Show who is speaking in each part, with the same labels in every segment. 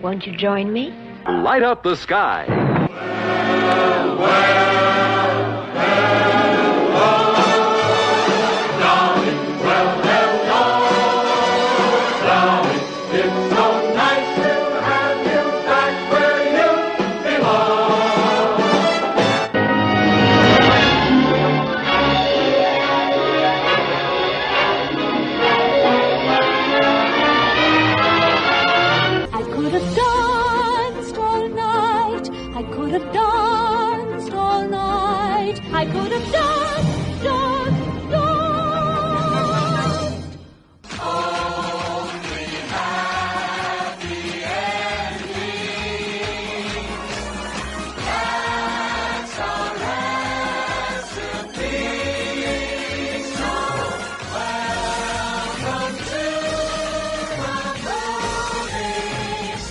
Speaker 1: Won't you join me?
Speaker 2: Light up the sky.
Speaker 3: I could have danced, danced, danced. Only happy endings. That's our recipe. So welcome to the movies.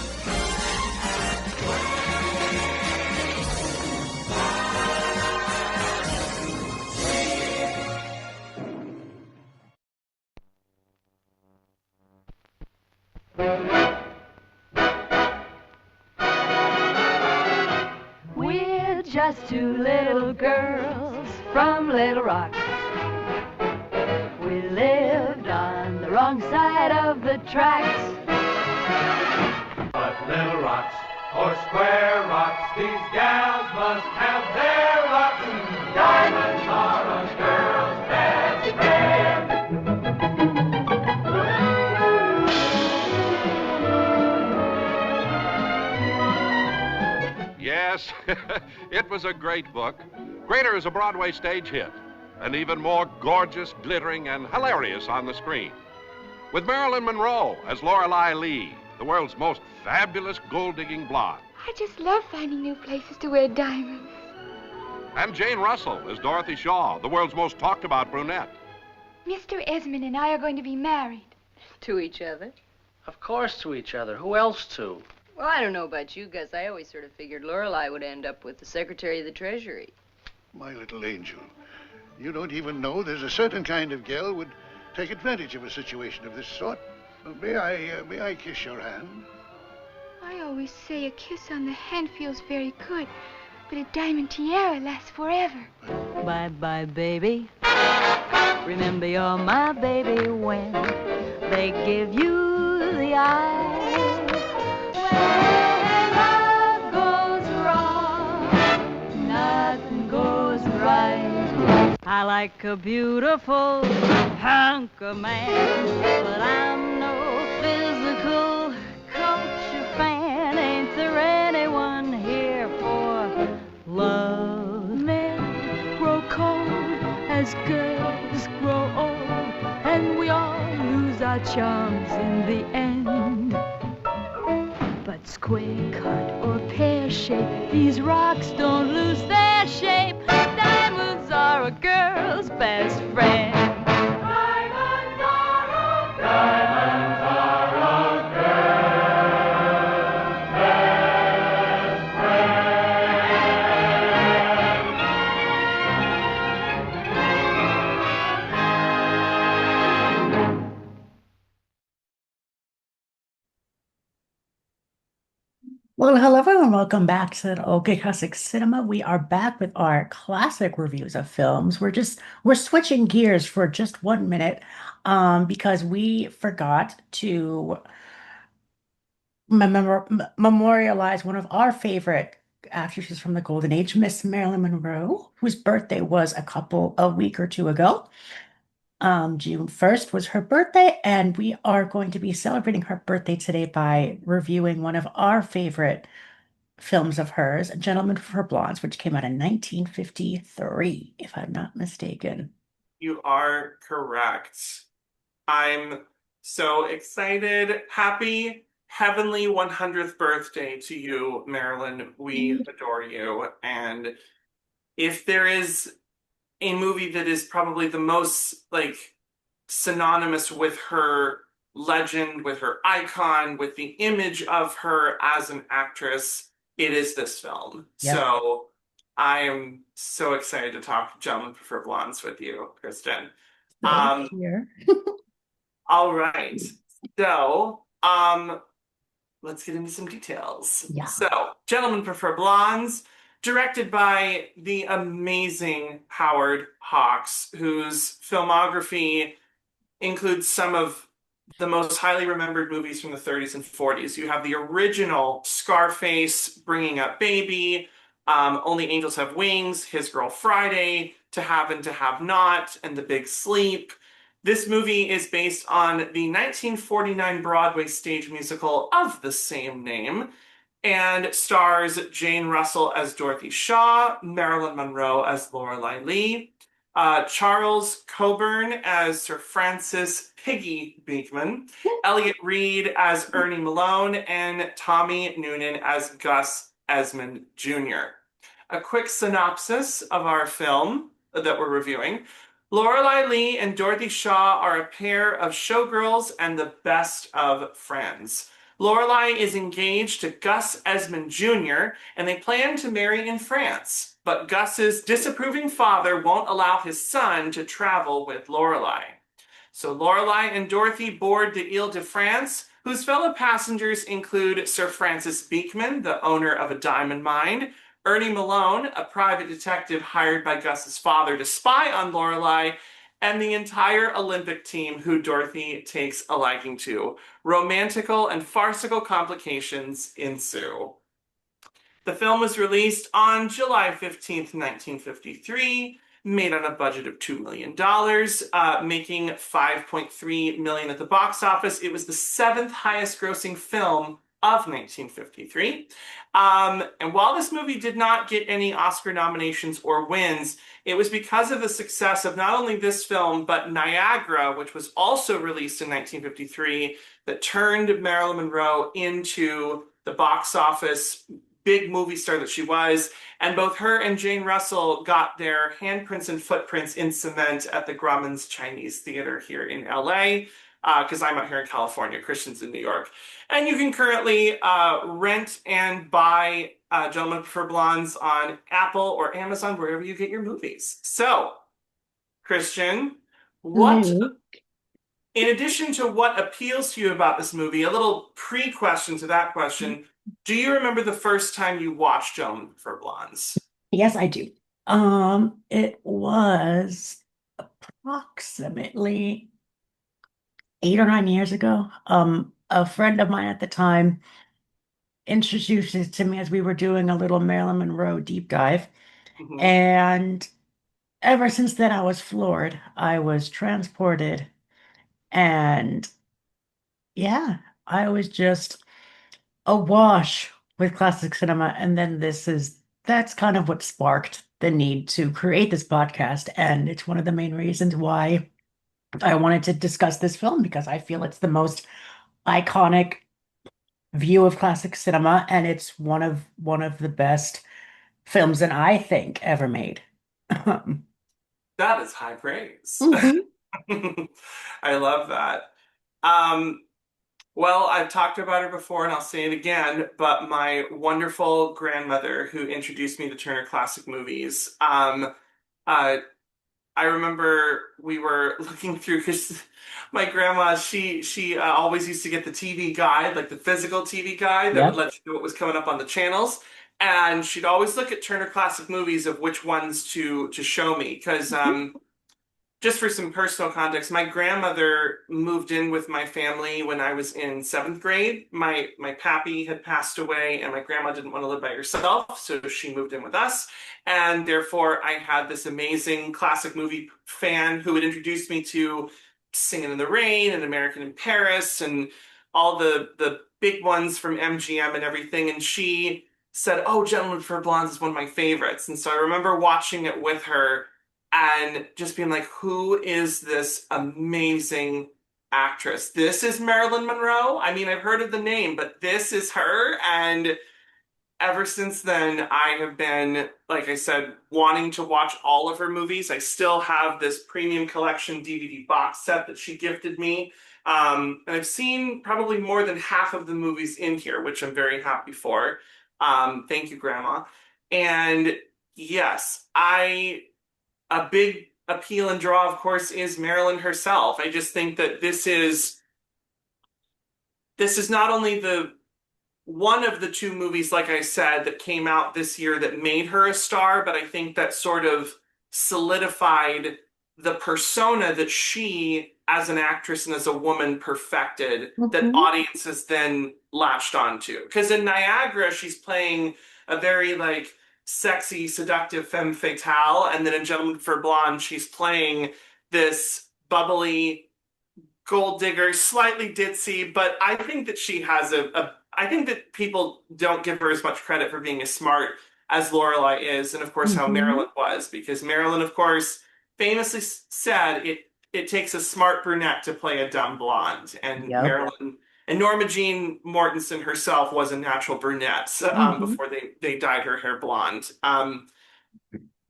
Speaker 3: We're just two little girls from Little Rock. We lived on the wrong side of the tracks.
Speaker 4: But little rocks or square rocks, these gals must have their rocks. Diamonds are a girl's best friend.
Speaker 2: Yes, it was a great book. Greater as a Broadway stage hit, and even more gorgeous, glittering, and hilarious on the screen. With Marilyn Monroe as Lorelei Lee, the world's most fabulous gold-digging blonde.
Speaker 5: I just love finding new places to wear diamonds.
Speaker 2: And Jane Russell as Dorothy Shaw, the world's most talked-about brunette.
Speaker 5: Mr. Esmond and I are going to be married.
Speaker 6: To each other?
Speaker 7: Of course to each other. Who else to?
Speaker 6: Well, I don't know about you guys. I always sort of figured Lorelei would end up with the Secretary of the Treasury.
Speaker 8: My little angel, you don't even know there's a certain kind of gal would take advantage of a situation of this sort. May I kiss your hand?
Speaker 5: I always say a kiss on the hand feels very good, but a diamond tiara lasts forever.
Speaker 3: Bye-bye, baby. Remember you're my baby when they give you the eye. When love goes wrong, nothing goes right. I like a beautiful hunk of man, but I'm no physical culture fan. Ain't there anyone here for love? Men grow cold as girls grow old, and we all lose our charms in the end. But square cut or pear shape, these rocks don't lose their shape. Diamonds are a girl's best friend. Diamonds are a
Speaker 4: Diamonds are a girl's best
Speaker 9: Well, hello everyone. Welcome back to the OK Classic Cinema. We are back with our classic reviews of films. We're switching gears for just 1 minute, because we forgot to memorialize one of our favorite actresses from the Golden Age, Miss Marilyn Monroe, whose birthday was a week or two ago. June 1st was her birthday, and we are going to be celebrating her birthday today by reviewing one of our favorite films of hers, Gentlemen Prefer Blondes, which came out in 1953, if I'm not mistaken.
Speaker 10: You are correct. I'm so excited. Happy heavenly 100th birthday to you, Marilyn. We adore you. And if there is a movie that is probably the most synonymous with her legend, with her icon, with the image of her as an actress, it is this film.
Speaker 9: Yep.
Speaker 10: So I am so excited to talk Gentlemen Prefer Blondes with you, Kristen.
Speaker 9: Here.
Speaker 10: All right. So, let's get into some details.
Speaker 9: Yeah.
Speaker 10: So, Gentlemen Prefer Blondes, directed by the amazing Howard Hawks, whose filmography includes some of the most highly remembered movies from the 30s and 40s. You have the original Scarface, Bringing Up Baby, Only Angels Have Wings, His Girl Friday, To Have and to Have Not, and The Big Sleep. This movie is based on the 1949 Broadway stage musical of the same name and stars Jane Russell as Dorothy Shaw, Marilyn Monroe as Lorelei Lee, Charles Coburn as Sir Francis Piggy Beekman, Elliot Reed as Ernie Malone, and Tommy Noonan as Gus Esmond Jr. A quick synopsis of our film that we're reviewing. Lorelei Lee and Dorothy Shaw are a pair of showgirls and the best of friends. Lorelei is engaged to Gus Esmond Jr., and they plan to marry in France. But Gus's disapproving father won't allow his son to travel with Lorelei. So Lorelei and Dorothy board the Ile-de-France, whose fellow passengers include Sir Francis Beekman, the owner of a diamond mine, Ernie Malone, a private detective hired by Gus's father to spy on Lorelei, and the entire Olympic team who Dorothy takes a liking to. Romantical and farcical complications ensue. The film was released on July 15th, 1953, made on a budget of $2 million, making $5.3 million at the box office. It was the seventh highest grossing film of 1953. And while this movie did not get any Oscar nominations or wins, it was because of the success of not only this film, but Niagara, which was also released in 1953, that turned Marilyn Monroe into the box office big movie star that she was. And both her and Jane Russell got their handprints and footprints in cement at the Grauman's Chinese Theater here in LA, because I'm out here in California, Christian's in New York. And you can currently rent and buy Gentlemen Prefer Blondes on Apple or Amazon, wherever you get your movies. So, Christian, what, in addition to what appeals to you about this movie, a little pre-question to that question, do you remember the first time you watched Gentlemen Prefer Blondes?
Speaker 9: Yes, I do. It was approximately 8 or 9 years ago. A friend of mine at the time introduced it to me as we were doing a little Marilyn Monroe deep dive.
Speaker 10: Mhm.
Speaker 9: And ever since then, I was floored. I was transported. And yeah, I was just awash with classic cinema. And then that's kind of what sparked the need to create this podcast. And it's one of the main reasons why I wanted to discuss this film, because I feel it's the most iconic view of classic cinema, and it's one of the best films that I think ever made.
Speaker 10: That is high praise.
Speaker 9: Mhm.
Speaker 10: I love that. Um, well, I've talked about her before and I'll say it again, but my wonderful grandmother who introduced me to Turner Classic Movies, uh, I remember we were looking through because my grandma, she always used to get the TV guide, like the physical TV guide that would
Speaker 9: Yep.
Speaker 10: let you know what was coming up on the channels. And she'd always look at Turner Classic Movies of which ones to show me. Because just for some personal context, my grandmother moved in with my family when I was in seventh grade. My pappy had passed away, and my grandma didn't want to live by herself, so she moved in with us. And therefore, I had this amazing classic movie fan who had introduced me to Singing in the Rain and American in Paris and all the big ones from MGM and everything. And she said, "Oh, Gentlemen Prefer Blondes is one of my favorites." And so I remember watching it with her and just being like, who is this amazing actress? This is Marilyn Monroe. I mean, I've heard of the name, but this is her. And ever since then, I have been, like I said, wanting to watch all of her movies. I still have this premium collection DVD box set that she gifted me. And I've seen probably more than half of the movies in here, which I'm very happy for. Thank you, Grandma. And yes, a big appeal and draw, of course, is Marilyn herself. I just think that this is not only one of the two movies, like I said, that came out this year that made her a star, but I think that sort of solidified the persona that she, as an actress and as a woman, perfected, that
Speaker 9: Hmm.
Speaker 10: audiences then latched onto. Because in Niagara, she's playing a very like sexy, seductive femme fatale, and then in Gentleman for Blonde, she's playing this bubbly gold digger, slightly ditzy, but I think that she has I think that people don't give her as much credit for being as smart as Lorelai is, and of course how
Speaker 9: Hmm.
Speaker 10: Marilyn was, because Marilyn, of course, famously said it takes a smart brunette to play a dumb blonde, and
Speaker 9: Yep.
Speaker 10: Marilyn and Norma Jean Mortensen herself was a natural brunette
Speaker 9: Hmm.
Speaker 10: before they dyed her hair blonde.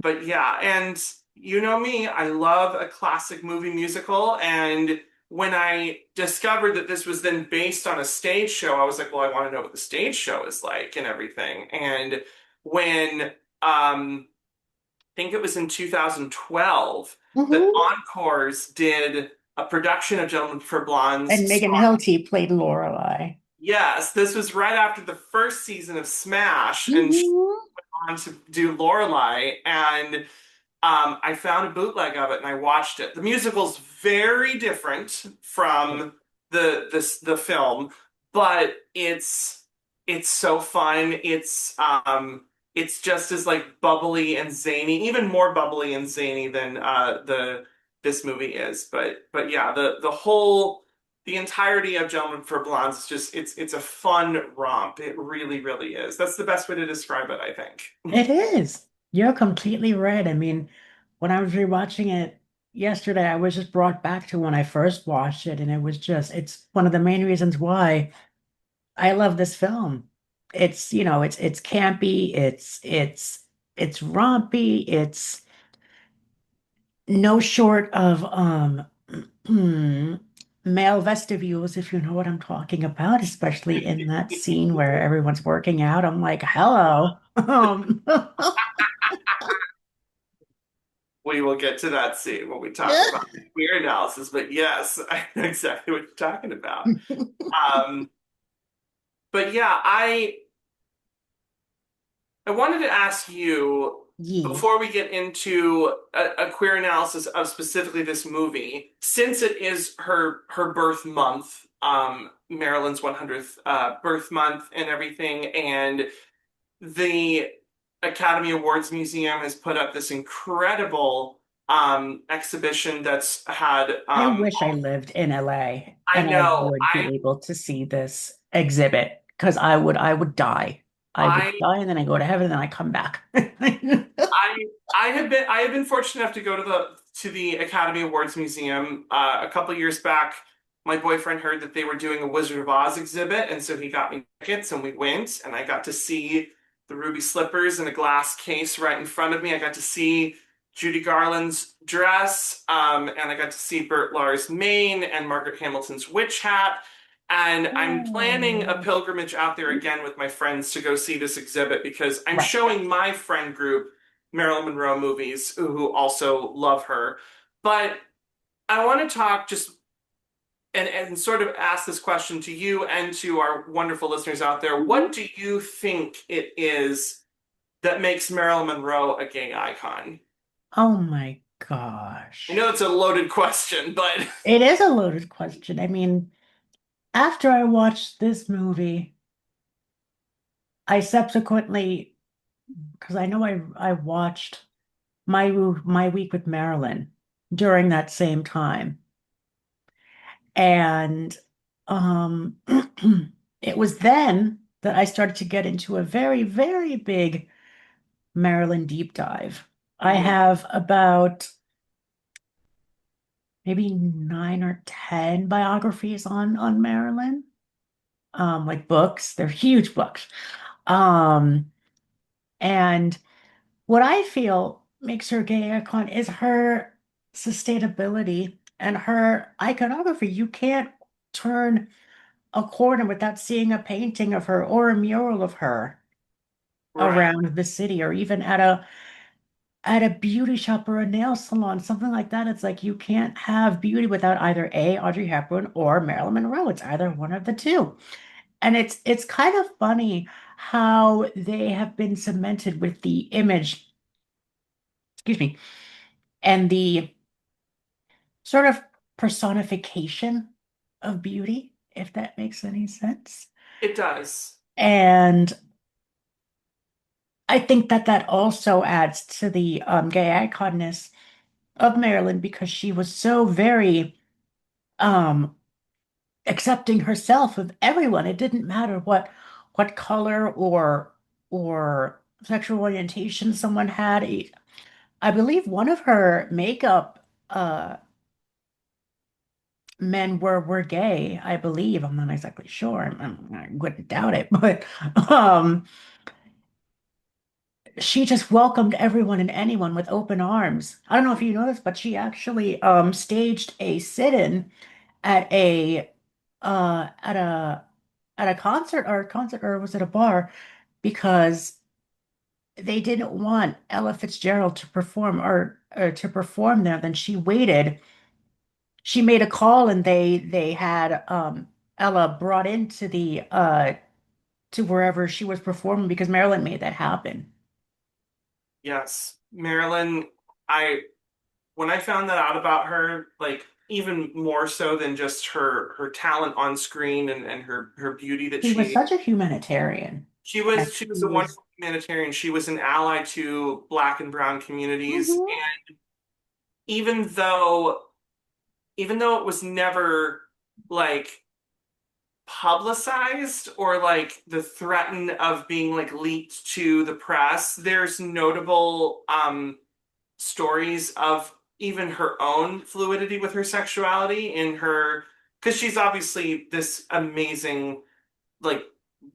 Speaker 10: But yeah, and you know me, I love a classic movie musical. And when I discovered that this was then based on a stage show, I was like, well, I want to know what the stage show is like and everything. And when I think it was in 2012 that
Speaker 9: Hmm.
Speaker 10: Encores did a production of Gentlemen for
Speaker 9: And
Speaker 10: Blondes.
Speaker 9: Megan Hilty played Lorelai.
Speaker 10: Yes, this was right after the first season of Smash, and she
Speaker 9: Hmm.
Speaker 10: went on to do Lorelai. And I found a bootleg of it and I watched it. The musical's very different from the film, but it's so fun. It's just as like bubbly and zany, even more bubbly and zany than the this movie is. But yeah, the entirety of Gentlemen for Blondes is just it's a fun romp. It really, really is. That's the best way to describe it, I think.
Speaker 9: It is. You're completely right. I mean, when I was rewatching it yesterday, I was just brought back to when I first watched it, and it was just, it's one of the main reasons why I love this film. It's, it's campy, it's rompy, it's no short of male vestibules, if you know what I'm talking about, especially in that scene where everyone's working out. I'm like, hello.
Speaker 10: We will get to that scene when we talk about queer analysis, but yes, I know exactly what you're talking about. Um, but yeah, I wanted to ask you
Speaker 9: Yes.
Speaker 10: before we get into a queer analysis of specifically this movie, since it is her birth month, Marilyn's 100th birth month and everything, and the Academy Awards Museum has put up this incredible exhibition that's had
Speaker 9: I wish I lived in LA
Speaker 10: I
Speaker 9: and I
Speaker 10: know
Speaker 9: would be able to see this exhibit because I would die. I would
Speaker 10: I
Speaker 9: die and then I go to heaven and then I come back.
Speaker 10: I have been fortunate enough to go to the Academy Awards Museum a couple years back. My boyfriend heard that they were doing a Wizard of Oz exhibit, and so he got me tickets, and we went, and I got to see the ruby slippers in a glass case right in front of me. I got to see Judy Garland's dress, and I got to see Bert Lahr's mane and Margaret Hamilton's witch hat. And I'm planning a
Speaker 9: Oh.
Speaker 10: pilgrimage out there again with my friends to go see this exhibit because I'm
Speaker 9: Right.
Speaker 10: showing my friend group Marilyn Monroe movies who also love her. But I want to talk just and sort of ask this question to you and to our wonderful listeners out there.
Speaker 9: Mhm.
Speaker 10: What do you think it is that makes Marilyn Monroe a gay icon?
Speaker 9: Oh my
Speaker 10: I know
Speaker 9: gosh.
Speaker 10: it's a loaded question, but
Speaker 9: It is a loaded question. I mean, after I watched this movie, I subsequently, because I know I watched my week with Marilyn during that same time. And um it was then that I started to get into a very, very big Marilyn deep dive. I
Speaker 10: Mhm.
Speaker 9: have about maybe 9 or 10 biographies on Marilyn. Like books. They're huge books. Um, and what I feel makes her a gay icon is her sustainability and her iconography. You can't turn a corner without seeing a painting of her or a mural of her
Speaker 10: Right.
Speaker 9: around the city or even at a beauty shop or a nail salon, something like that. It's like you can't have beauty without either A, Audrey Hepburn or Marilyn Monroe. It's either one of the two. And it's kind of funny how they have been cemented with the image, excuse me, and the sort of personification of beauty, if that makes any sense.
Speaker 10: It does.
Speaker 9: And I think that that also adds to the gay iconness of Marilyn because she was so very um, accepting herself of everyone. It didn't matter what color or sexual orientation someone had. I believe one of her makeup men were gay, I believe. I'm not exactly sure. I wouldn't doubt it, but um, she just welcomed everyone and anyone with open arms. I don't know if you know this, but she actually staged a sit-in at a uh at a at a concert or was it a bar because they didn't want Ella Fitzgerald to perform or to perform there. Then she waited. She made a call and they had Ella brought into the to wherever she was performing because Marilyn made that happen.
Speaker 10: Yes. Marilyn, I when I found that out about her, like even more so than just her talent on screen and her beauty that
Speaker 9: He was such a humanitarian. And
Speaker 10: she was
Speaker 9: he
Speaker 10: a
Speaker 9: was
Speaker 10: wonderful humanitarian. She was an ally to Black and Brown communities.
Speaker 9: Mhm.
Speaker 10: And even though even though it was never like publicized or like the threaten of being like leaked to the press, there's notable stories of even her own fluidity with her sexuality in her because she's obviously this amazing like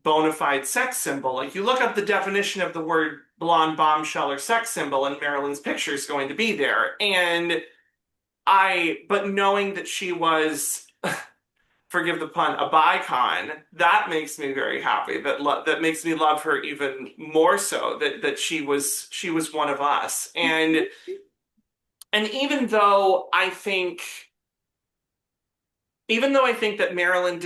Speaker 10: bona fide sex symbol. Like you look up the definition of the word blonde bombshell or sex symbol, and Marilyn's picture is going to be there. And but knowing that she was, forgive the pun, a bicon, that makes me very happy. That makes me love her even more so. That she was one of us. And even though I think that Marilyn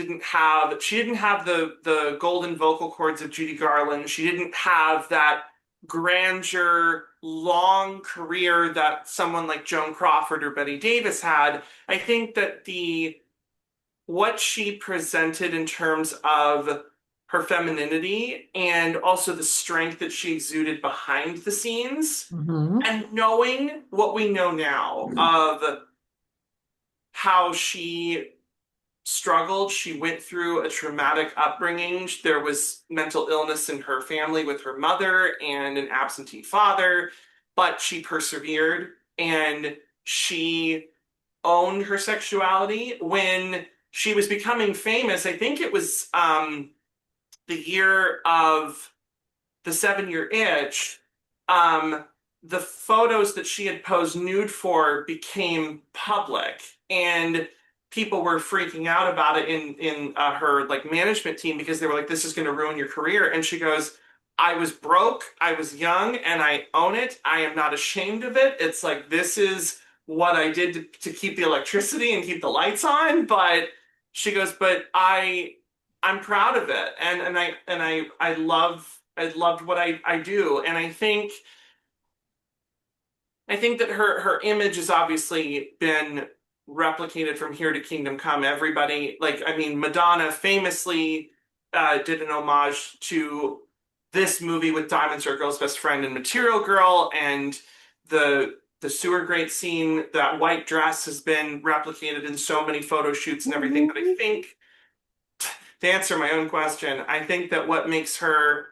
Speaker 10: she didn't have the golden vocal cords of Judy Garland. She didn't have that grandeur, long career that someone like Joan Crawford or Betty Davis had. I think that the what she presented in terms of her femininity and also the strength that she exuded behind the scenes,
Speaker 9: Mhm.
Speaker 10: and knowing what we know now of how she struggled. She went through a traumatic upbringing. There was mental illness in her family with her mother and an absentee father, but she persevered and she owned her sexuality when she was becoming famous. I think it was the year of the 7 Year Itch. Um, the photos that she had posed nude for became public, and people were freaking out about it in her like management team because they were like, "This is going to ruin your career." And she goes, "I was broke, I was young, and I own it. I am not ashamed of it. It's like this is what I did to keep the electricity and keep the lights on." But she goes, "But I'm proud of it, I loved what I do." And I think that her image has obviously been replicated from here to Kingdom Come. Everybody, like, I mean, Madonna famously did an homage to this movie with Diamonds Are a Girl's Best Friend and Material Girl, and the sewer grate scene. That white dress has been replicated in so many photo shoots and everything. But I think, to answer my own question, I think that what makes her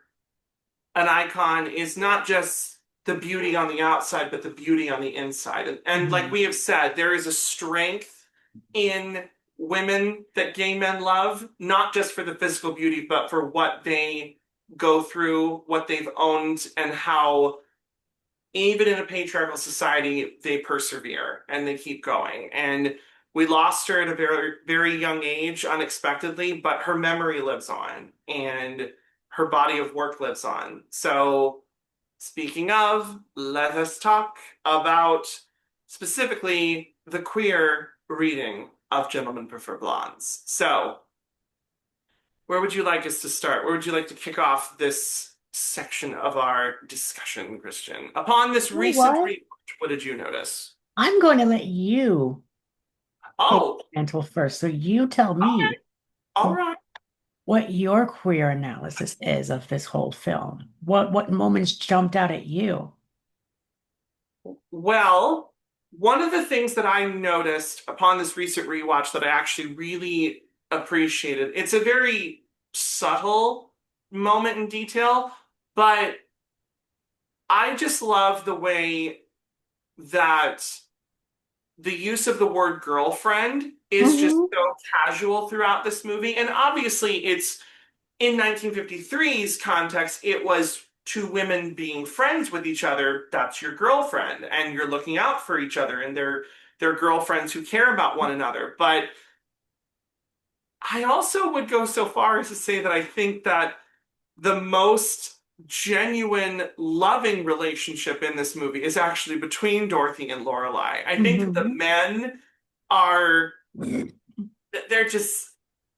Speaker 10: an icon is not just the beauty on the outside, but the beauty on the inside. And like
Speaker 9: Mhm.
Speaker 10: we have said, there is a strength in women that gay men love, not just for the physical beauty, but for what they go through, what they've owned, and how even in a patriarchal society, they persevere and they keep going. And we lost her at a very, very young age, unexpectedly, but her memory lives on and her body of work lives on. So, speaking of, let us talk about specifically the queer reading of Gentlemen Prefer Blondes. So, Where would you like us to start? Where would you like to kick off this section of our discussion, Christian? Upon this
Speaker 9: You know
Speaker 10: recent
Speaker 9: what?
Speaker 10: rewatch, what did you notice?
Speaker 9: I'm going to let you take
Speaker 10: Oh,
Speaker 9: the mantle first. So you tell
Speaker 10: okay.
Speaker 9: me
Speaker 10: All right.
Speaker 9: what your queer analysis is of this whole film. What moments jumped out at you?
Speaker 10: Well, one of the things that I noticed upon this recent rewatch that I actually really appreciated, it's a very subtle moment in detail, but I just love the way that the use of the word girlfriend is just
Speaker 9: Hmm.
Speaker 10: so casual throughout this movie. And obviously, it's in 1953's context, it was two women being friends with each other. That's your girlfriend, and you're looking out for each other, and they're girlfriends who care about one another. But I also would go so far as to say that I think that the most genuine, loving relationship in this movie is actually between Dorothy and Lorelai. I think that the
Speaker 9: Hmm.
Speaker 10: men are they're just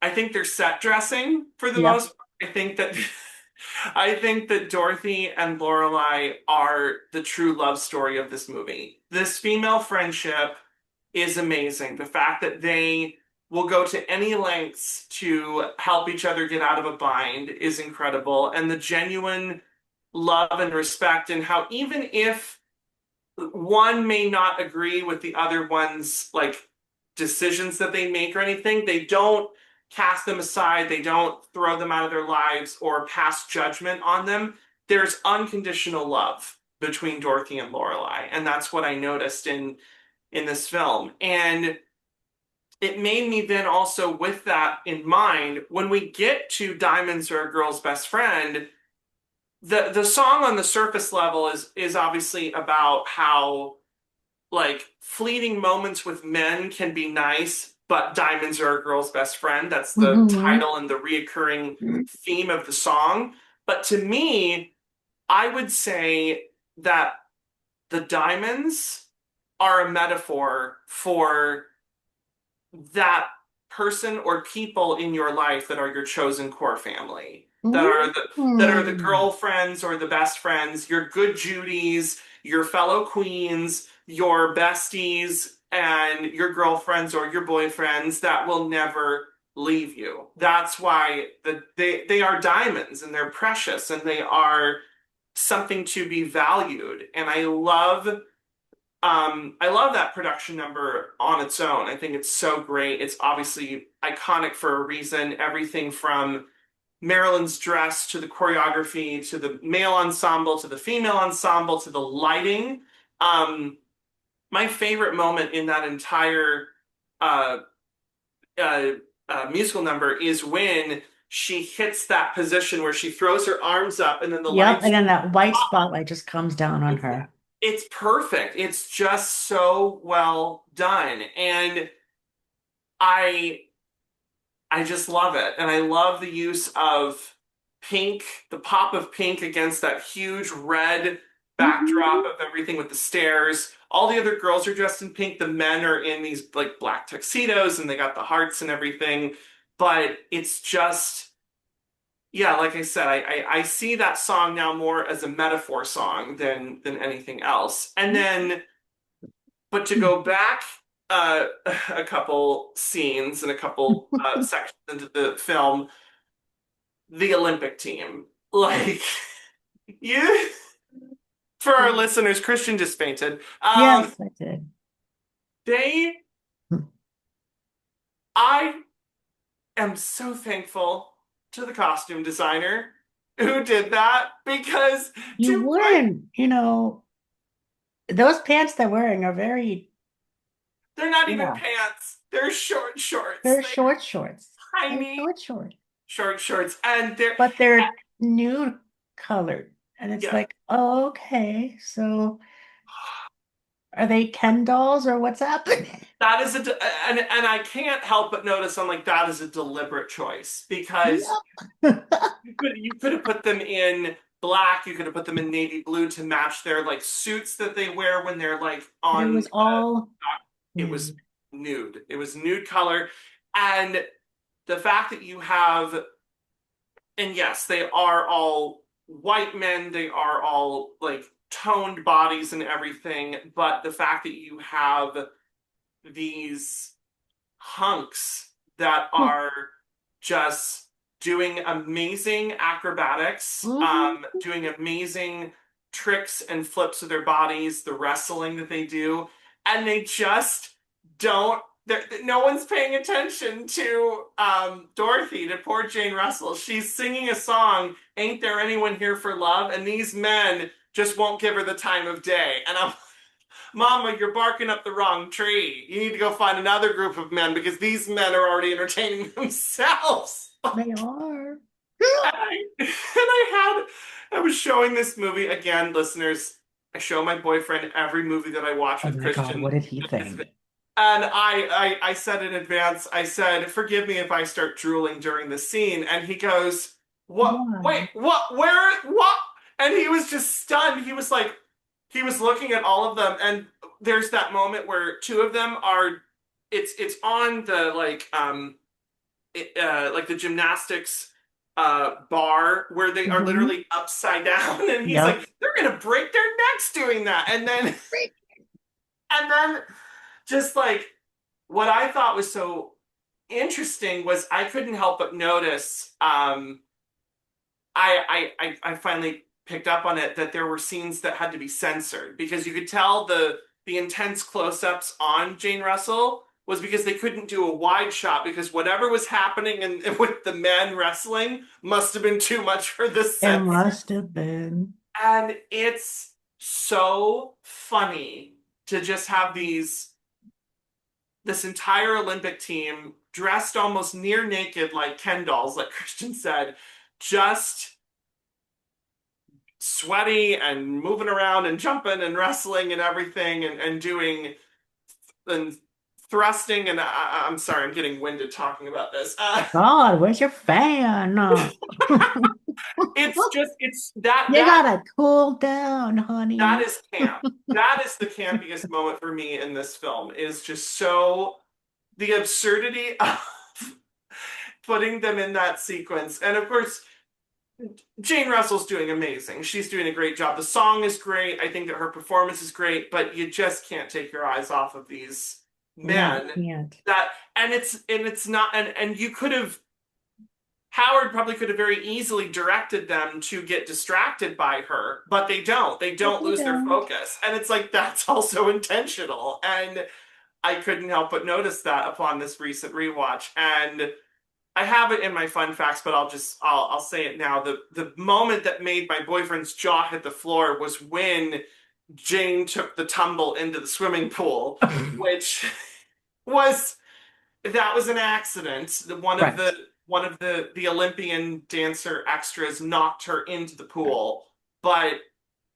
Speaker 10: I think they're set dressing for the
Speaker 9: Yep.
Speaker 10: most part. I think that Dorothy and Lorelai are the true love story of this movie. This female friendship is amazing. The fact that they will go to any lengths to help each other get out of a bind is incredible. And the genuine love and respect, and how even if one may not agree with the other one's like decisions that they make or anything, they don't cast them aside, they don't throw them out of their lives or pass judgment on them. There's unconditional love between Dorothy and Lorelai, and that's what I noticed in this film. And it made me then also, with that in mind, when we get to Diamonds Are a Girl's Best Friend, the song on the surface level is obviously about how like fleeting moments with men can be nice, but diamonds are a girl's best friend. That's the
Speaker 9: Hmm.
Speaker 10: title and the reoccurring theme of the song. But to me, I would say that the diamonds are a metaphor for that person or people in your life that are your chosen core family, that are the
Speaker 9: Hmm.
Speaker 10: girlfriends or the best friends, your good Judys, your fellow queens, your besties, and your girlfriends or your boyfriends that will never leave you. That's why they are diamonds, and they're precious, and they are something to be valued. And I love that production number on its own. I think it's so great. It's obviously iconic for a reason. Everything from Marilyn's dress to the choreography to the male ensemble to the female ensemble to the lighting. Um, my favorite moment in that entire uh, uh, musical number is when she hits that position where she throws her arms up and then the
Speaker 9: Yep. And
Speaker 10: lights.
Speaker 9: then that white spotlight just comes down on her.
Speaker 10: It's perfect. It's just so well done. And I I just love it. And I love the use of pink, the pop of pink against that huge red backdrop
Speaker 9: Hmm.
Speaker 10: of everything with the stairs. All the other girls are dressed in pink. The men are in these like black tuxedos and they got the hearts and everything. But it's just, yeah, like I said, I see that song now more as a metaphor song than anything else. And then but to go back uh, a couple scenes and a couple sections into the film, the Olympic team, like you, for our listeners, Christian just fainted.
Speaker 9: Yes, I did.
Speaker 10: They, I am so thankful to the costume designer who did that because
Speaker 9: You
Speaker 10: to put,
Speaker 9: weren't, those pants they're wearing are very,
Speaker 10: they're not
Speaker 9: you
Speaker 10: even
Speaker 9: know,
Speaker 10: pants, they're short shorts,
Speaker 9: they're
Speaker 10: they're
Speaker 9: short shorts. They're
Speaker 10: tiny
Speaker 9: short shorts.
Speaker 10: short shorts, and they're
Speaker 9: But they're nude colored. And it's
Speaker 10: yeah.
Speaker 9: like, oh, okay. So are they Ken dolls or what's happening?
Speaker 10: That is and I can't help but notice I'm like that is a deliberate choice because
Speaker 9: Yep.
Speaker 10: you could have put them in black, you could have put them in navy blue to match their like suits that they wear when they're like
Speaker 9: But it
Speaker 10: on
Speaker 9: was all
Speaker 10: it was
Speaker 9: nude.
Speaker 10: nude. It was nude color, and the fact that you have and yes, they are all white men. They are all like toned bodies and everything. But the fact that you have these hunks that are just doing amazing acrobatics, doing amazing tricks and flips with their bodies, the wrestling that they do, and they just don't. No one's paying attention to Dorothy, to poor Jane Russell. She's singing a song, "Ain't There Anyone Here for Love?" And these men just won't give her the time of day. And I'm Mama, you're barking up the wrong tree. You need to go find another group of men because these men are already entertaining themselves.
Speaker 9: They are.
Speaker 10: I was showing this movie again, listeners. I show my boyfriend every movie that I watch
Speaker 9: Oh
Speaker 10: with
Speaker 9: my God,
Speaker 10: Christian.
Speaker 9: what did he think?
Speaker 10: And I said in advance, I said, forgive me if I start drooling during the scene. And he goes, what?
Speaker 9: Why?
Speaker 10: Wait, what? Where? What? And he was just stunned. He was like, he was looking at all of them. And there's that moment where two of them are, it's on the like the gymnastics bar where they are literally upside down. And he's
Speaker 9: Yep.
Speaker 10: like, they're going to break their necks doing that. And then just like what I thought was so interesting was I couldn't help but notice I finally picked up on it that there were scenes that had to be censored because you could tell the intense close-ups on Jane Russell was because they couldn't do a wide shot because whatever was happening with the men wrestling must have been too much for the
Speaker 9: It
Speaker 10: censor.
Speaker 9: must have been.
Speaker 10: And it's so funny to just have this entire Olympic team dressed almost near naked like Ken dolls, like Christian said, just sweaty and moving around and jumping and wrestling and everything and doing and thrusting. And I'm sorry, I'm getting winded talking about this.
Speaker 9: God, where's your fan?
Speaker 10: It's that
Speaker 9: You gotta cool down, honey.
Speaker 10: that is camp. That is the campiest moment for me in this film is just so the absurdity of putting them in that sequence. And of course, Jane Russell's doing amazing. She's doing a great job. The song is great. I think that her performance is great, but you just can't take your eyes off of these men.
Speaker 9: No, you can't.
Speaker 10: It's not and you could have Howard probably could have very easily directed them to get distracted by her, but they don't. They don't lose their focus. And it's like that's also intentional. And I couldn't help but notice that upon this recent rewatch. And I have it in my fun facts, but I'll say it now. The moment that made my boyfriend's jaw hit the floor was when Jane took the tumble into the swimming pool, which was that was an accident. One of the Olympian dancer extras knocked her into the pool, but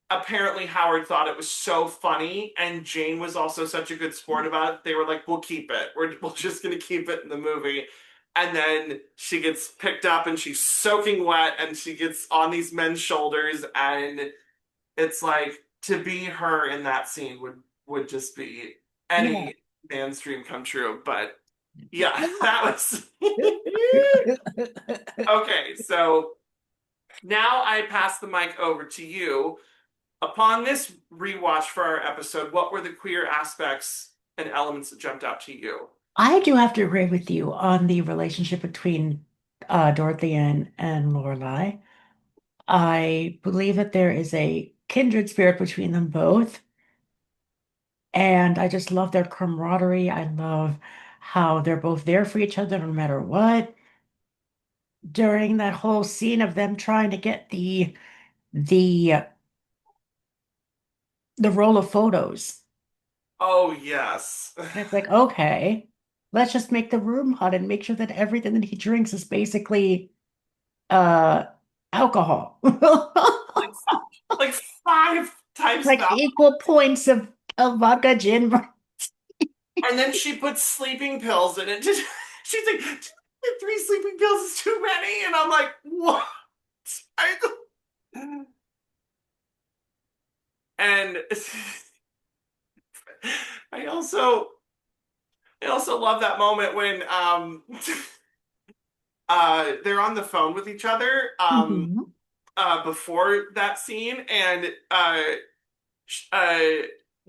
Speaker 10: apparently Howard thought it was so funny, and Jane was also such a good sport about it. They were like, "We'll keep it. We're just gonna keep it in the movie." And then she gets picked up, and she's soaking wet, and she gets on these men's shoulders, and it's like to be her in that scene would just be any man's dream come true. But yeah, that was okay. So now I pass the mic over to you. Upon this rewatch for our episode, what were the queer aspects and elements that jumped out to you?
Speaker 9: I do have to agree with you on the relationship between Dorothy and Lorelai. I believe that there is a kindred spirit between them both. And I just love their camaraderie. I love how they're both there for each other no matter what. During that whole scene of them trying to get the the roll of photos.
Speaker 10: Oh, yes.
Speaker 9: And it's like, okay, let's just make the room hot and make sure that everything that he drinks is basically alcohol.
Speaker 10: Like 5 times
Speaker 9: Like
Speaker 10: that.
Speaker 9: equal points of vodka gin.
Speaker 10: And then she puts sleeping pills in it. She's like, 3 sleeping pills is too many. And I'm like, what? And I also love that moment when they're on the phone with each other
Speaker 9: Mhm.
Speaker 10: before that scene, and uh,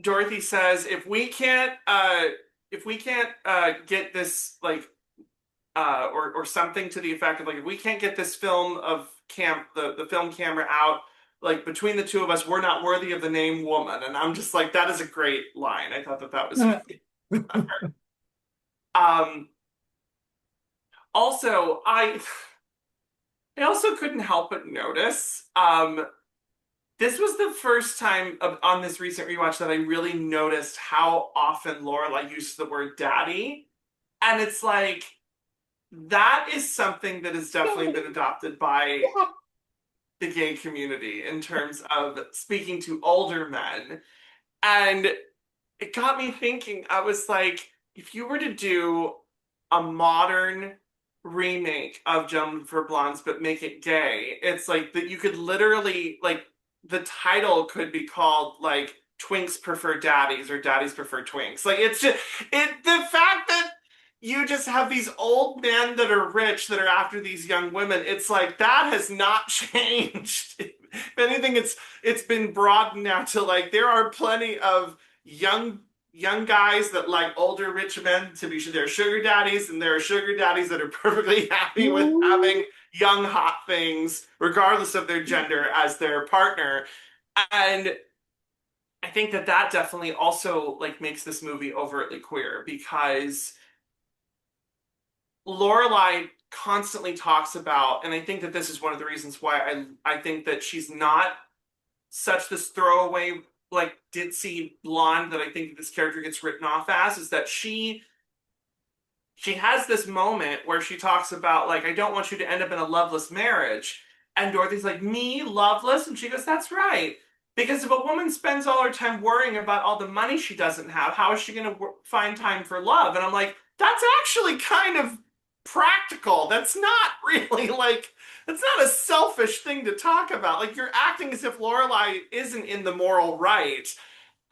Speaker 10: Dorothy says, if we can't get this like or something to the effect of like if we can't get this film of the film camera out like between the two of us, we're not worthy of the name woman. And I'm just like, that is a great line. I thought that that was really um also I also couldn't help but notice this was the first time on this recent rewatch that I really noticed how often Lorelai uses the word daddy. And it's like, that is something that has definitely been adopted by the gay community in terms of speaking to older men. And it got me thinking, I was like, if you were to do a modern remake of Gentlemen for Blondes but make it gay, it's like that you could literally like the title could be called like Twinks Prefer Daddies or Daddies Prefer Twinks. Like it's just the fact that you just have these old men that are rich that are after these young women, it's like that has not changed. If anything, it's been broadened now to like there are plenty of young guys that like older rich men to be their sugar daddies, and there are sugar daddies that are perfectly happy with having young hot things regardless of their gender as their partner. And I think that that definitely also like makes this movie overtly queer because Lorelai constantly talks about, and I think that this is one of the reasons why I think that she's not such this throwaway like ditzy blonde that I think this character gets written off as, is that she has this moment where she talks about like, I don't want you to end up in a loveless marriage. And Dorothy's like, me loveless? And she goes, that's right. Because if a woman spends all her time worrying about all the money she doesn't have, how is she going to find time for love? And I'm like, that's actually kind of practical. That's not really like, that's not a selfish thing to talk about. Like you're acting as if Lorelai isn't in the moral right.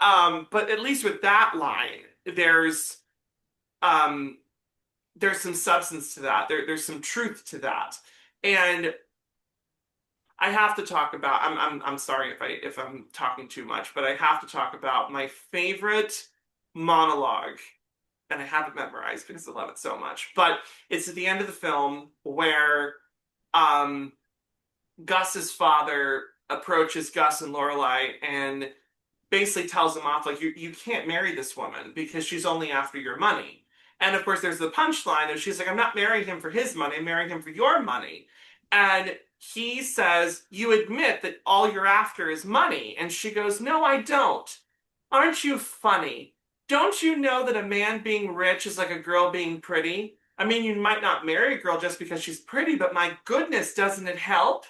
Speaker 10: But at least with that line, um, there's some substance to that. There's some truth to that. And I have to talk about, I'm sorry if I'm talking too much, but I have to talk about my favorite monologue, and I have it memorized because I love it so much. But it's at the end of the film where um Gus's father approaches Gus and Lorelai and basically tells them off like you can't marry this woman because she's only after your money. And of course there's the punchline of she's like, I'm not marrying him for his money, I'm marrying him for your money. And he says, you admit that all you're after is money. And she goes, no, I don't. Aren't you funny? Don't you know that a man being rich is like a girl being pretty? I mean, you might not marry a girl just because she's pretty, but my goodness, doesn't it help?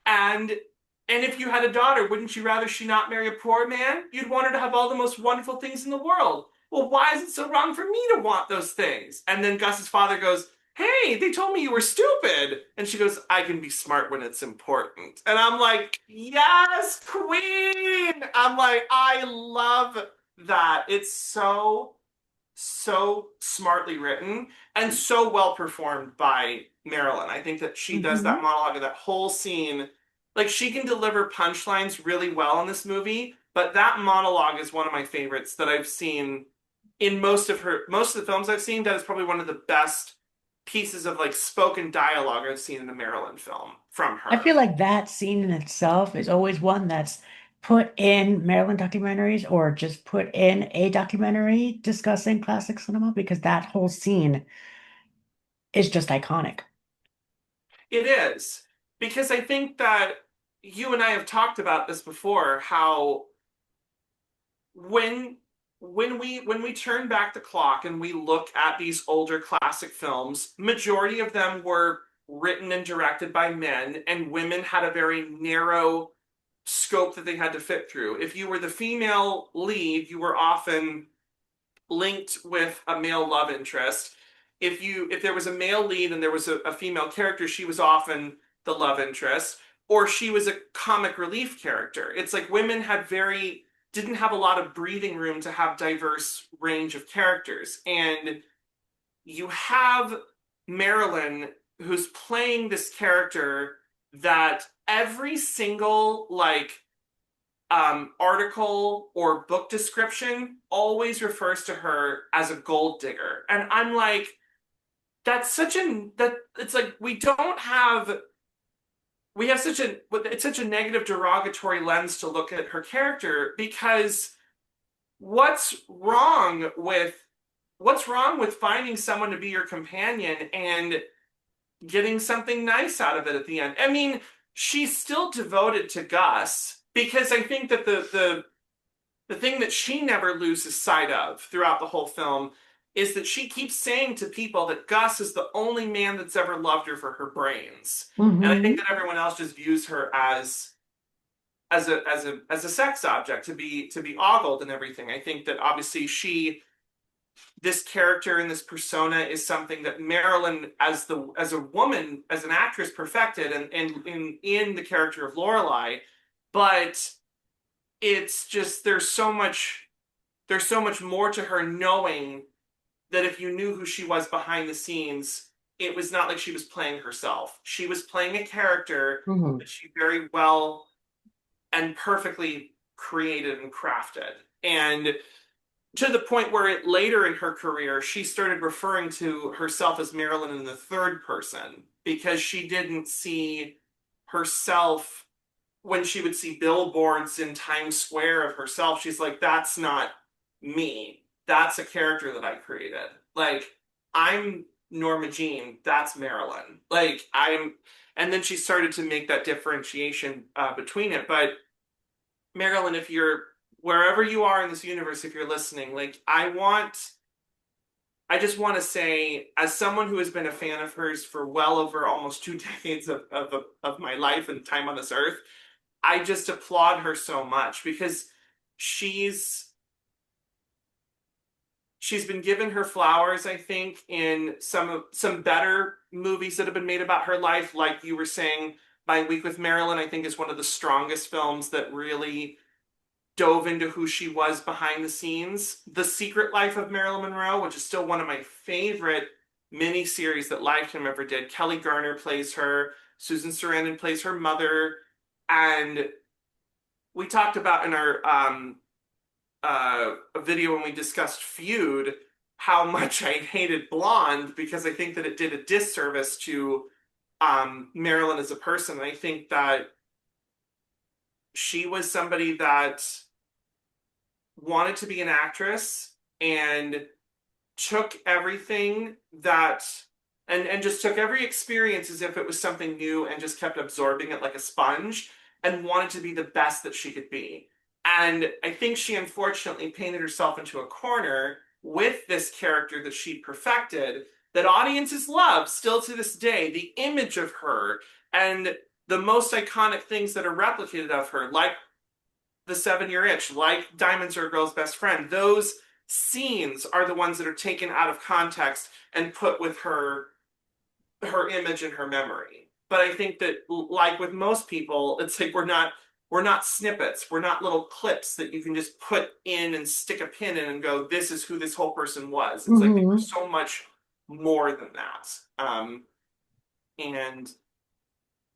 Speaker 10: And if you had a daughter, wouldn't you rather she not marry a poor man? You'd want her to have all the most wonderful things in the world. Well, why is it so wrong for me to want those things? And then Gus's father goes, hey, they told me you were stupid. And she goes, I can be smart when it's important. And I'm like, yes, queen. I'm like, I love that. It's so smartly written and so well performed by Marilyn. I think that she does that
Speaker 9: Mhm.
Speaker 10: monologue of that whole scene. Like she can deliver punchlines really well in this movie, but that monologue is one of my favorites that I've seen in most of the films I've seen. That is probably one of the best pieces of like spoken dialogue I've seen in a Marilyn film from
Speaker 9: I
Speaker 10: her.
Speaker 9: feel like that scene in itself is always one that's put in Maryland documentaries or just put in a documentary discussing classic cinema because that whole scene is just iconic.
Speaker 10: It is because I think that you and I have talked about this before, how when when we turn back the clock and we look at these older classic films, majority of them were written and directed by men, and women had a very narrow scope that they had to fit through. If you were the female lead, you were often linked with a male love interest. If there was a male lead and there was a female character, she was often the love interest, or she was a comic relief character. It's like women had very didn't have a lot of breathing room to have diverse range of characters. And you have Marilyn who's playing this character that every single article or book description always refers to her as a gold digger. And I'm like, it's like it's such a negative derogatory lens to look at her character, because what's wrong with finding someone to be your companion and getting something nice out of it at the end? I mean, she's still devoted to Gus, because I think that the thing that she never loses sight of throughout the whole film is that she keeps saying to people that Gus is the only man that's ever loved her for her brains. And I think that everyone else just views her as a sex object to be ogled and everything. I think that obviously this character and this persona is something that Marilyn, as a woman, as an actress, perfected and in the character of Lorelai. But it's just there's so much more to her, knowing that if you knew who she was behind the scenes, it was not like she was playing herself. She was playing a character that she very well and perfectly created and crafted. And to the point where later in her career, she started referring to herself as Marilyn in the third person, because she didn't see herself when she would see billboards in Times Square of herself. She's like, that's not me. That's a character that I created. Like, I'm Norma Jean. That's Marilyn. And then she started to make that differentiation between it. But Marilyn, if you're wherever you are in this universe, if you're listening, like, I just want to say, as someone who has been a fan of hers for well over almost 2 decades of my life and time on this earth, I just applaud her so much, because she's been given her flowers, I think, in some better movies that have been made about her life. Like you were saying, My Week with Marilyn, I think, is one of the strongest films that really dove into who she was behind the scenes. The Secret Life of Marilyn Monroe, which is still one of my favorite miniseries that Lifetime ever did. Kelly Garner plays her. Susan Sarandon plays her mother. And we talked about in our a video when we discussed Feud how much I hated Blonde, because I think that it did a disservice to Marilyn as a person. And I think that she was somebody that wanted to be an actress and took everything and just took every experience as if it was something new and just kept absorbing it like a sponge, and wanted to be the best that she could be. And I think she unfortunately painted herself into a corner with this character that she perfected, that audiences love still to this day. The image of her and the most iconic things that are replicated of her, like the 7-Year Itch, like Diamonds Are a Girl's Best Friend, those scenes are the ones that are taken out of context and put with her image and her memory. But I think that, like with most people, it's like we're not snippets. We're not little clips that you can just put in and stick a pin in and go, this is who this whole person was. It's like there's so much more than that. And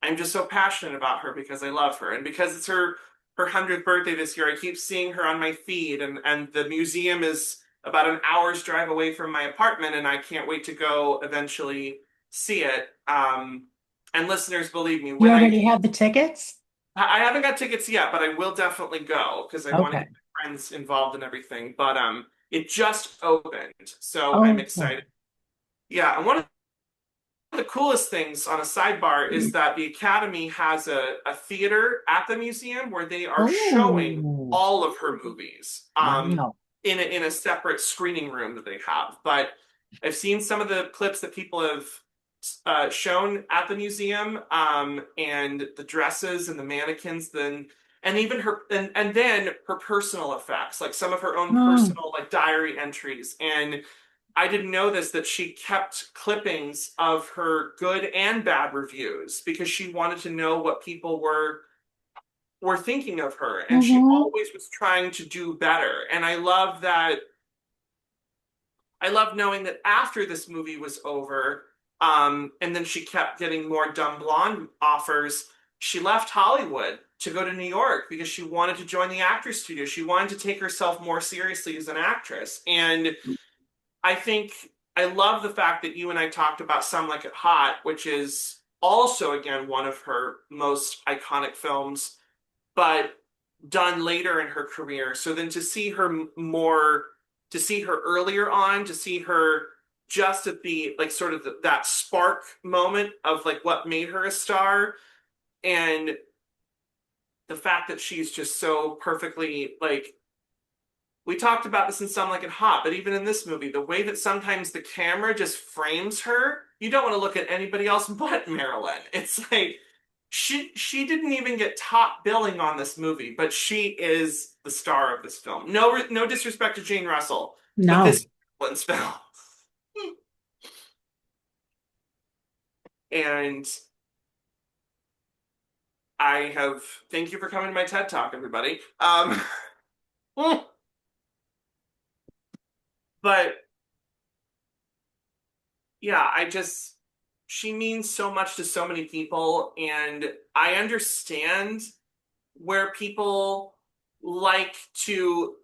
Speaker 10: I'm just so passionate about her because I love her. And because it's her 100th birthday this year, I keep seeing her on my feed. And the museum is about an hour's drive away from my apartment, and I can't wait to go eventually see it. And listeners, believe me,
Speaker 9: You already have the tickets?
Speaker 10: I haven't got tickets yet, but I will definitely go, because I want to get my friends involved in everything. But it just opened, so I'm excited. Yeah, and one of the coolest things on a sidebar is that the Academy has a theater at the museum where they are showing all of her movies in a separate screening room that they have. But I've seen some of the clips that people have shown at the museum, and the dresses and the mannequins, and even her and then her personal effects, like some of her own personal like diary entries. And I didn't know this, that she kept clippings of her good and bad reviews, because she wanted to know what people were thinking of her, and she always was trying to do better. And I love that. I love knowing that after this movie was over, And then she kept getting more dumb blonde offers. She left Hollywood to go to New York because she wanted to join the actors studio. She wanted to take herself more seriously as an actress. And I think I love the fact that you and I talked about Some Like It Hot, which is also, again, one of her most iconic films, but done later in her career. So then to see her more, to see her earlier on, to see her just at the, like, sort of that spark moment of, like, what made her a star, and the fact that she's just so perfectly, like, we talked about this in Some Like It Hot, but even in this movie, the way that sometimes the camera just frames her, you don't want to look at anybody else but Marilyn. It's like she didn't even get top billing on this movie, but she is the star of this film. No disrespect to Jane Russell, but this
Speaker 9: No.
Speaker 10: is Marilyn's film. And I have thank you for coming to my TED Talk, everybody. But yeah, she means so much to so many people, and I understand where people like to,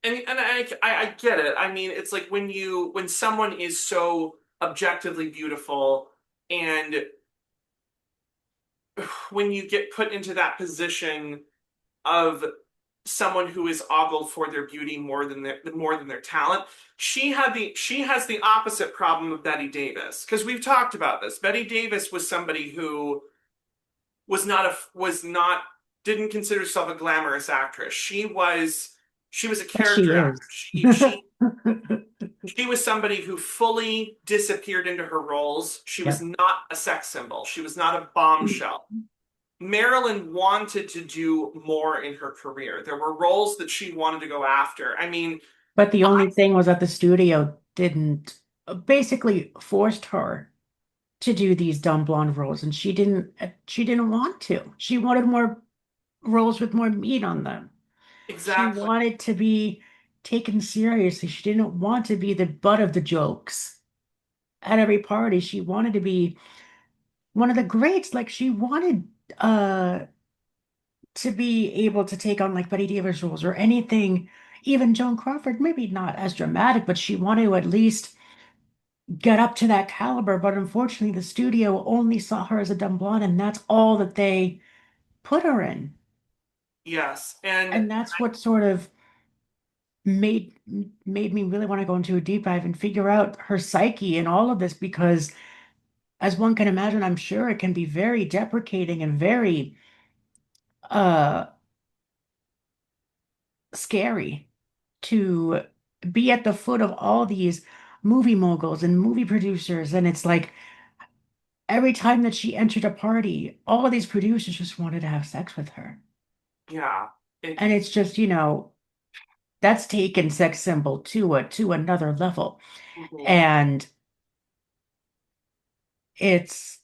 Speaker 10: and I get it. I mean, it's like when someone is so objectively beautiful, and when you get put into that position of someone who is ogled for their beauty more than their talent. She has the opposite problem of Betty Davis, because we've talked about this. Betty Davis was somebody who was not didn't consider herself a glamorous actress. She was a
Speaker 9: But she
Speaker 10: character
Speaker 9: is.
Speaker 10: actress. She was somebody who fully disappeared into her roles. She was
Speaker 9: Yep.
Speaker 10: not a sex symbol. She was not a bombshell. Marilyn wanted to do more in her career. There were roles that she wanted to go after. I mean,
Speaker 9: But the only thing was that the studio didn't basically forced her to do these dumb blonde roles, and she didn't want to. She wanted more roles with more meat on them. She
Speaker 10: exactly.
Speaker 9: wanted to be taken seriously. She didn't want to be the butt of the jokes at every party. She wanted to be one of the greats. Like she wanted uh to be able to take on like Betty Davis roles or anything, even Joan Crawford, maybe not as dramatic, but she wanted to at least get up to that caliber. But unfortunately, the studio only saw her as a dumb blonde, and that's all that they put her in.
Speaker 10: Yes. And
Speaker 9: And that's what sort of made made me really want to go into a deep dive and figure out her psyche and all of this because as one can imagine, I'm sure it can be very deprecating and very uh scary to be at the foot of all these movie moguls and movie producers. And it's like every time that she entered a party, all of these producers just wanted to have sex with her.
Speaker 10: yeah, it,
Speaker 9: And it's just, that's taken sex symbol to another level.
Speaker 10: mhm.
Speaker 9: And it's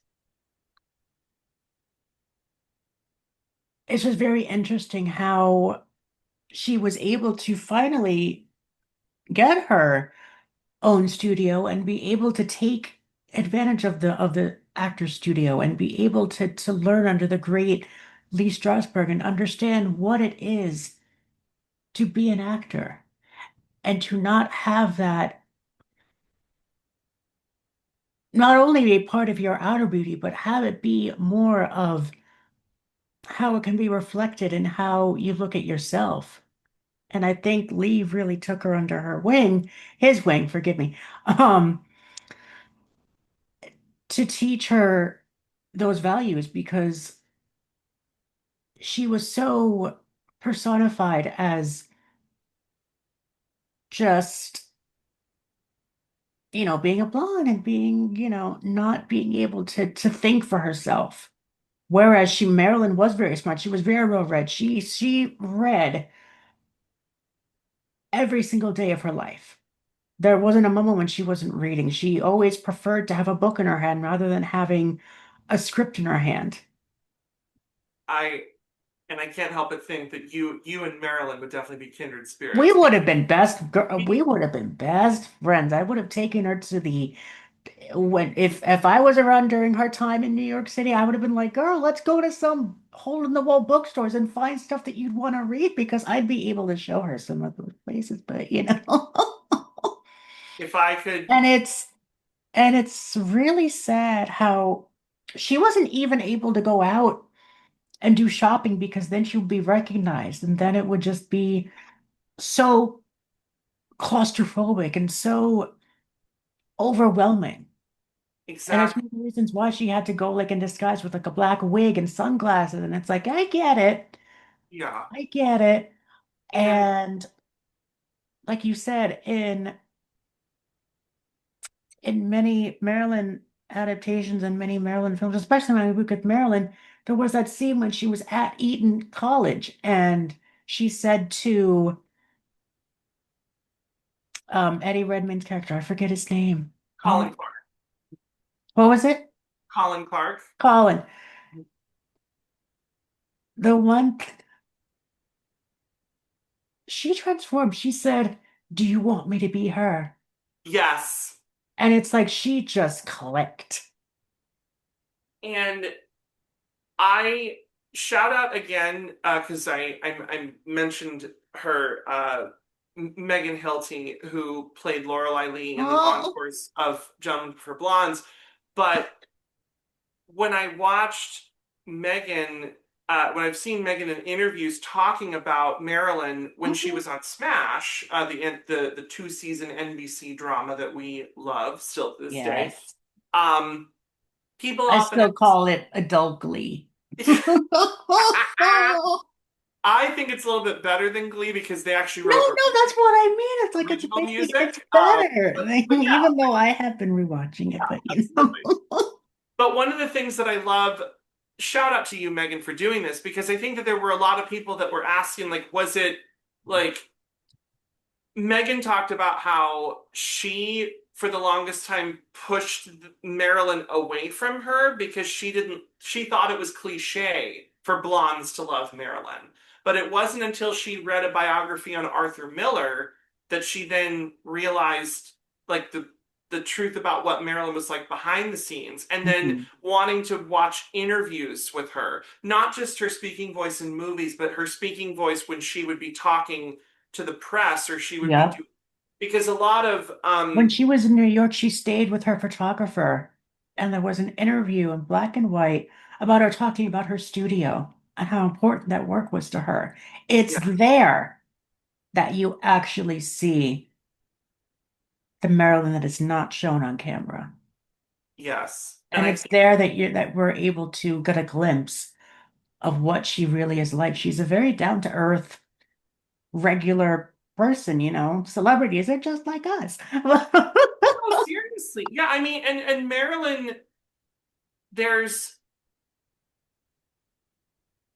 Speaker 9: it's just very interesting how she was able to finally get her own studio and be able to take advantage of the actor's studio and be able to learn under the great Lee Strasberg and understand what it is to be an actor and to not have that not only be part of your outer beauty, but have it be more of how it can be reflected in how you look at yourself. And I think Lee really took her under her wing, his wing, forgive me, um, to teach her those values because she was so personified as just, being a blonde and being, not being able to think for herself. Whereas Marilyn was very smart. She was very well read. She read every single day of her life. There wasn't a moment when she wasn't reading. She always preferred to have a book in her hand rather than having a script in her hand.
Speaker 10: I and I can't help but think that you and Marilyn would definitely be kindred
Speaker 9: We
Speaker 10: spirits.
Speaker 9: would have been best. We would have been best friends. I would have taken her to the when if I was around during her time in New York City, I would have been like, girl, let's go to some hole in the wall bookstores and find stuff that you'd want to read because I'd be able to show her some of those places, but
Speaker 10: If I could,
Speaker 9: and it's really sad how she wasn't even able to go out and do shopping because then she would be recognized and then it would just be so claustrophobic and so overwhelming. And it's
Speaker 10: exactly,
Speaker 9: one of the reasons why she had to go like in disguise with like a black wig and sunglasses. And it's like, I get it.
Speaker 10: yeah.
Speaker 9: I get it.
Speaker 10: And
Speaker 9: And like you said, in many Marilyn adaptations and many Marilyn films, especially when I look at Marilyn, there was that scene when she was at Eton College and she said to Eddie Redmayne's character, I forget his name.
Speaker 10: Colin Clark.
Speaker 9: What was it?
Speaker 10: Colin Clark.
Speaker 9: Colin. The one she transformed. She said, "Do you want me to be her?"
Speaker 10: Yes.
Speaker 9: And it's like she just clicked.
Speaker 10: And I shout out again because I mentioned her Megan Hilty, who played Lorelei Lee in the
Speaker 9: Oh,
Speaker 10: encores of Jump for Blondes. But when I watched Megan, when I've seen Megan in interviews talking about Marilyn when she was on Smash, the 2-season NBC drama that we love still to this day,
Speaker 9: yes.
Speaker 10: people
Speaker 9: I
Speaker 10: often
Speaker 9: still call it adult glee.
Speaker 10: I think it's a little bit better than Glee because they actually
Speaker 9: No,
Speaker 10: wrote
Speaker 9: no, that's what I mean. It's like it's
Speaker 10: original
Speaker 9: basically it's
Speaker 10: music.
Speaker 9: better.
Speaker 10: But yeah,
Speaker 9: Even though I have been rewatching it, but
Speaker 10: absolutely. But one of the things that I love, shout out to you, Megan, for doing this because I think that there were a lot of people that were asking, like, was it like Megan talked about how she, for the longest time, pushed Marilyn away from her because she thought it was cliche for blondes to love Marilyn. But it wasn't until she read a biography on Arthur Miller that she then realized, like, the truth about what Marilyn was like behind the scenes, and then
Speaker 9: Mhm.
Speaker 10: wanting to watch interviews with her, not just her speaking voice in movies, but her speaking voice when she would be talking to the press or she would be
Speaker 9: Yep.
Speaker 10: doing because a lot of
Speaker 9: When she was in New York, she stayed with her photographer, and there was an interview in black and white about her talking about her studio and how important that work was to her. It's
Speaker 10: yeah,
Speaker 9: there that you actually see the Marilyn that is not shown on camera.
Speaker 10: yes, and
Speaker 9: And
Speaker 10: I
Speaker 9: it's
Speaker 10: think
Speaker 9: there that we're able to get a glimpse of what she really is like. She's a very down-to-earth, regular person, Celebrities are just like us.
Speaker 10: no, seriously, yeah, I mean, and Marilyn, there's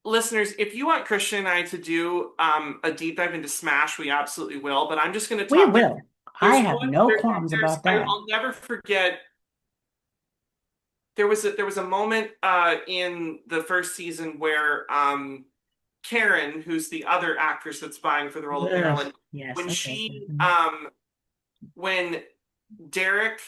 Speaker 10: listeners, if you want Christian and I to do a deep dive into Smash, we absolutely will. But I'm just going to
Speaker 9: We
Speaker 10: talk.
Speaker 9: will. I
Speaker 10: There's
Speaker 9: have
Speaker 10: one.
Speaker 9: no qualms
Speaker 10: There's.
Speaker 9: about that.
Speaker 10: I'll never forget. There was a moment in the first season where Karen, who's the other actress that's vying for the role of
Speaker 9: Ugh.
Speaker 10: Marilyn,
Speaker 9: Yes,
Speaker 10: when
Speaker 9: okay.
Speaker 10: she
Speaker 9: Mhm.
Speaker 10: when Derek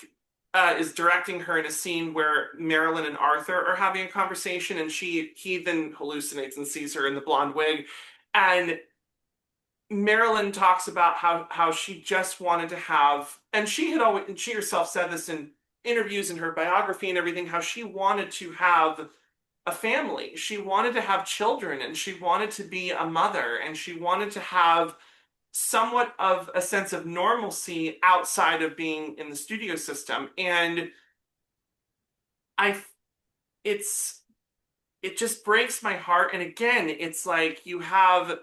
Speaker 10: is directing her in a scene where Marilyn and Arthur are having a conversation, and he then hallucinates and sees her in the blonde wig, and Marilyn talks about how she just wanted to have, and she had always, and she herself said this in interviews in her biography and everything, how she wanted to have a family. She wanted to have children, and she wanted to be a mother, and she wanted to have somewhat of a sense of normalcy outside of being in the studio system. And I, it's, it just breaks my heart. And again, it's like you have,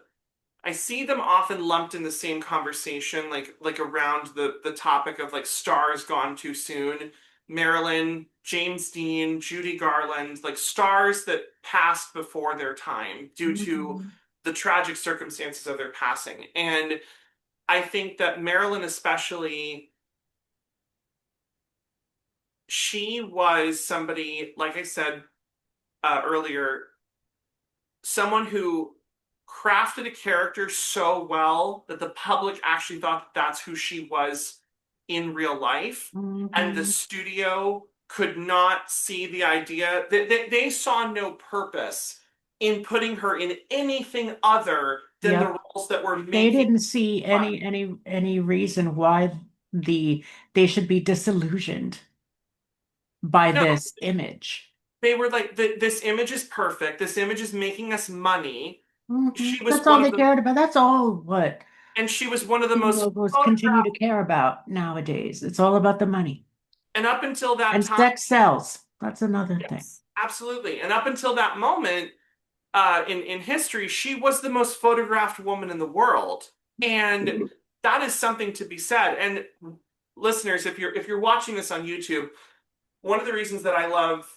Speaker 10: I see them often lumped in the same conversation, like around the topic of like stars gone too soon. Marilyn, James Dean, Judy Garland, like stars that passed before their time due to
Speaker 9: Mhm.
Speaker 10: the tragic circumstances of their passing. And I think that Marilyn, especially, she was somebody, like I said earlier, someone who crafted a character so well that the public actually thought that that's who she was in real life, and the
Speaker 9: Mhm.
Speaker 10: studio could not see the idea that they saw no purpose in putting her in anything other than the
Speaker 9: Yep.
Speaker 10: roles that were
Speaker 9: They
Speaker 10: making
Speaker 9: didn't see
Speaker 10: money.
Speaker 9: any reason why the they should be disillusioned by
Speaker 10: No,
Speaker 9: this image.
Speaker 10: they were like, this image is perfect. This image is making us money. She was
Speaker 9: That's all
Speaker 10: one
Speaker 9: they
Speaker 10: of the,
Speaker 9: cared about. That's all what
Speaker 10: and she was one of the
Speaker 9: TV
Speaker 10: most
Speaker 9: logos continue to
Speaker 10: photographed.
Speaker 9: care about nowadays. It's all about the money.
Speaker 10: And up until that
Speaker 9: And
Speaker 10: time,
Speaker 9: sex sells. That's another thing.
Speaker 10: yes, absolutely. And up until that moment, in history, she was the most photographed woman in the world, and that is something to be said. And listeners, if you're watching this on YouTube, one of the reasons that I love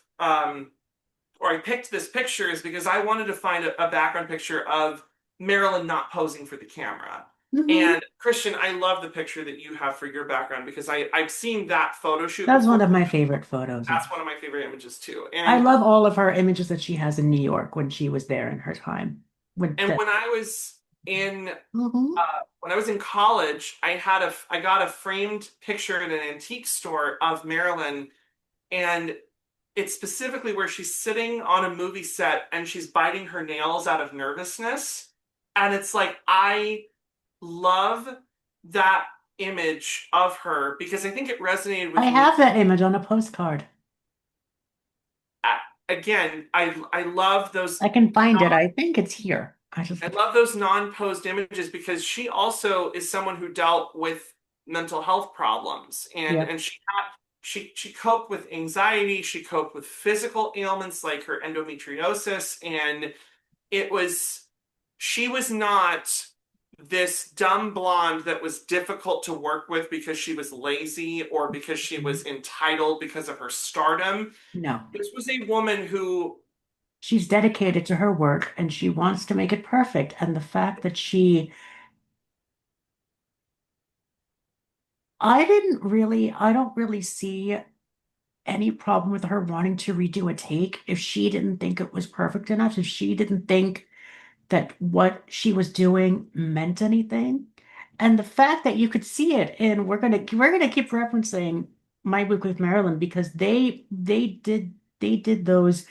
Speaker 10: or I picked this picture is because I wanted to find a background picture of Marilyn not posing for the camera.
Speaker 9: Mhm.
Speaker 10: And Christian, I love the picture that you have for your background because I've seen that photo shoot
Speaker 9: That's
Speaker 10: before.
Speaker 9: one of my favorite photos of.
Speaker 10: That's one of my favorite images too.
Speaker 9: I love all of her images that she has in New York when she was there in her time. When
Speaker 10: And
Speaker 9: that.
Speaker 10: in
Speaker 9: Mhm.
Speaker 10: when I was in college, I got a framed picture in an antique store of Marilyn, and it's specifically where she's sitting on a movie set and she's biting her nails out of nervousness. And it's like I love that image of her because I think it resonated
Speaker 9: I
Speaker 10: with me.
Speaker 9: have that image on a postcard.
Speaker 10: Again, I love those
Speaker 9: I can find it. I think it's here. I just
Speaker 10: I love those non-posed images because she also is someone who dealt with mental health problems and
Speaker 9: Yep.
Speaker 10: she coped with anxiety, she coped with physical ailments like her endometriosis, and it was she was not this dumb blonde that was difficult to work with because she was lazy or because she was entitled because of her stardom.
Speaker 9: No.
Speaker 10: This was a woman who
Speaker 9: She's dedicated to her work and she wants to make it perfect. And the fact that I don't really see any problem with her wanting to redo a take if she didn't think it was perfect enough, if she didn't think that what she was doing meant anything. And the fact that you could see it, and we're gonna keep referencing My Week with Marilyn because they did those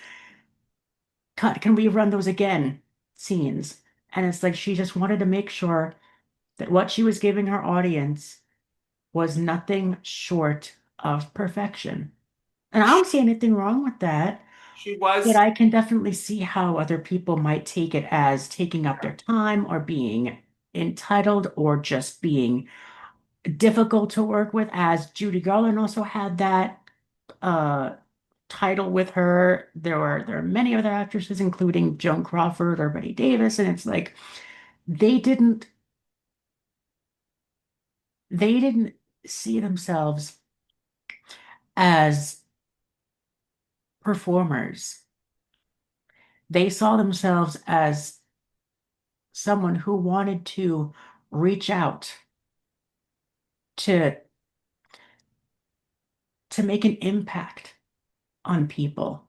Speaker 9: cut, can we run those again scenes. And it's like she just wanted to make sure that what she was giving her audience was nothing short of perfection. And I don't see anything wrong with that.
Speaker 10: she
Speaker 9: But
Speaker 10: was
Speaker 9: I can definitely see how other people might take it as taking up their time or being entitled or just being difficult to work with, as Judy Garland also had that uh, title with her. There are many other actresses, including Joan Crawford or Betty Davis, and it's like they didn't they didn't see themselves as performers. They saw themselves as someone who wanted to reach out to make an impact on people.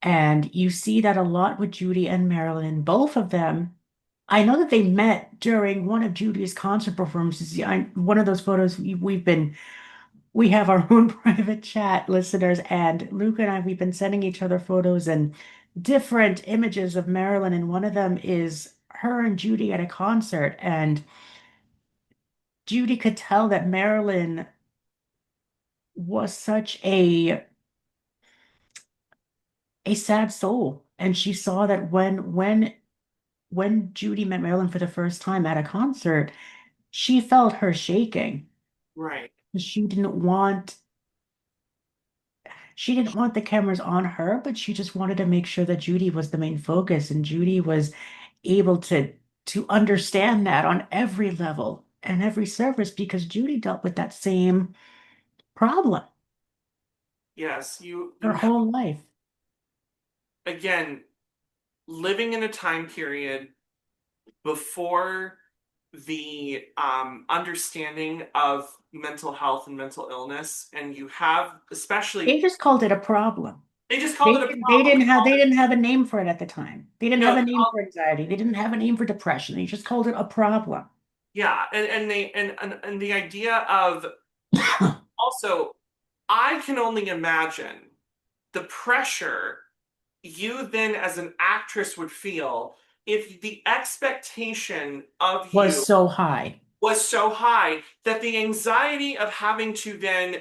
Speaker 9: And you see that a lot with Judy and Marilyn. Both of them, I know that they met during one of Judy's concert performances. One of those photos we have our own private chat, listeners, and Luke and we've been sending each other photos and different images of Marilyn, and one of them is her and Judy at a concert, and Judy could tell that Marilyn was such a sad soul, and she saw that when Judy met Marilyn for the first time at a concert, she felt her shaking.
Speaker 10: right.
Speaker 9: She didn't want she didn't want the cameras on her, but she just wanted to make sure that Judy was the main focus, and Judy was able to understand that on every level and every surface because Judy dealt with that same problem
Speaker 10: Yes,
Speaker 9: her
Speaker 10: you
Speaker 9: whole life.
Speaker 10: again living in a time period before the understanding of mental health and mental illness, and you have especially
Speaker 9: They just called it a problem.
Speaker 10: they just called it a
Speaker 9: They
Speaker 10: problem.
Speaker 9: didn't
Speaker 10: They
Speaker 9: have
Speaker 10: called
Speaker 9: they
Speaker 10: it
Speaker 9: didn't have a name for it at the time. They didn't have
Speaker 10: no,
Speaker 9: a
Speaker 10: they
Speaker 9: name
Speaker 10: called
Speaker 9: for anxiety. They didn't have a name for depression. They just called it a problem.
Speaker 10: yeah, and the idea of Also, I can only imagine the pressure you then as an actress would feel if the expectation of
Speaker 9: Was
Speaker 10: you
Speaker 9: so high.
Speaker 10: was so high that the anxiety of having to then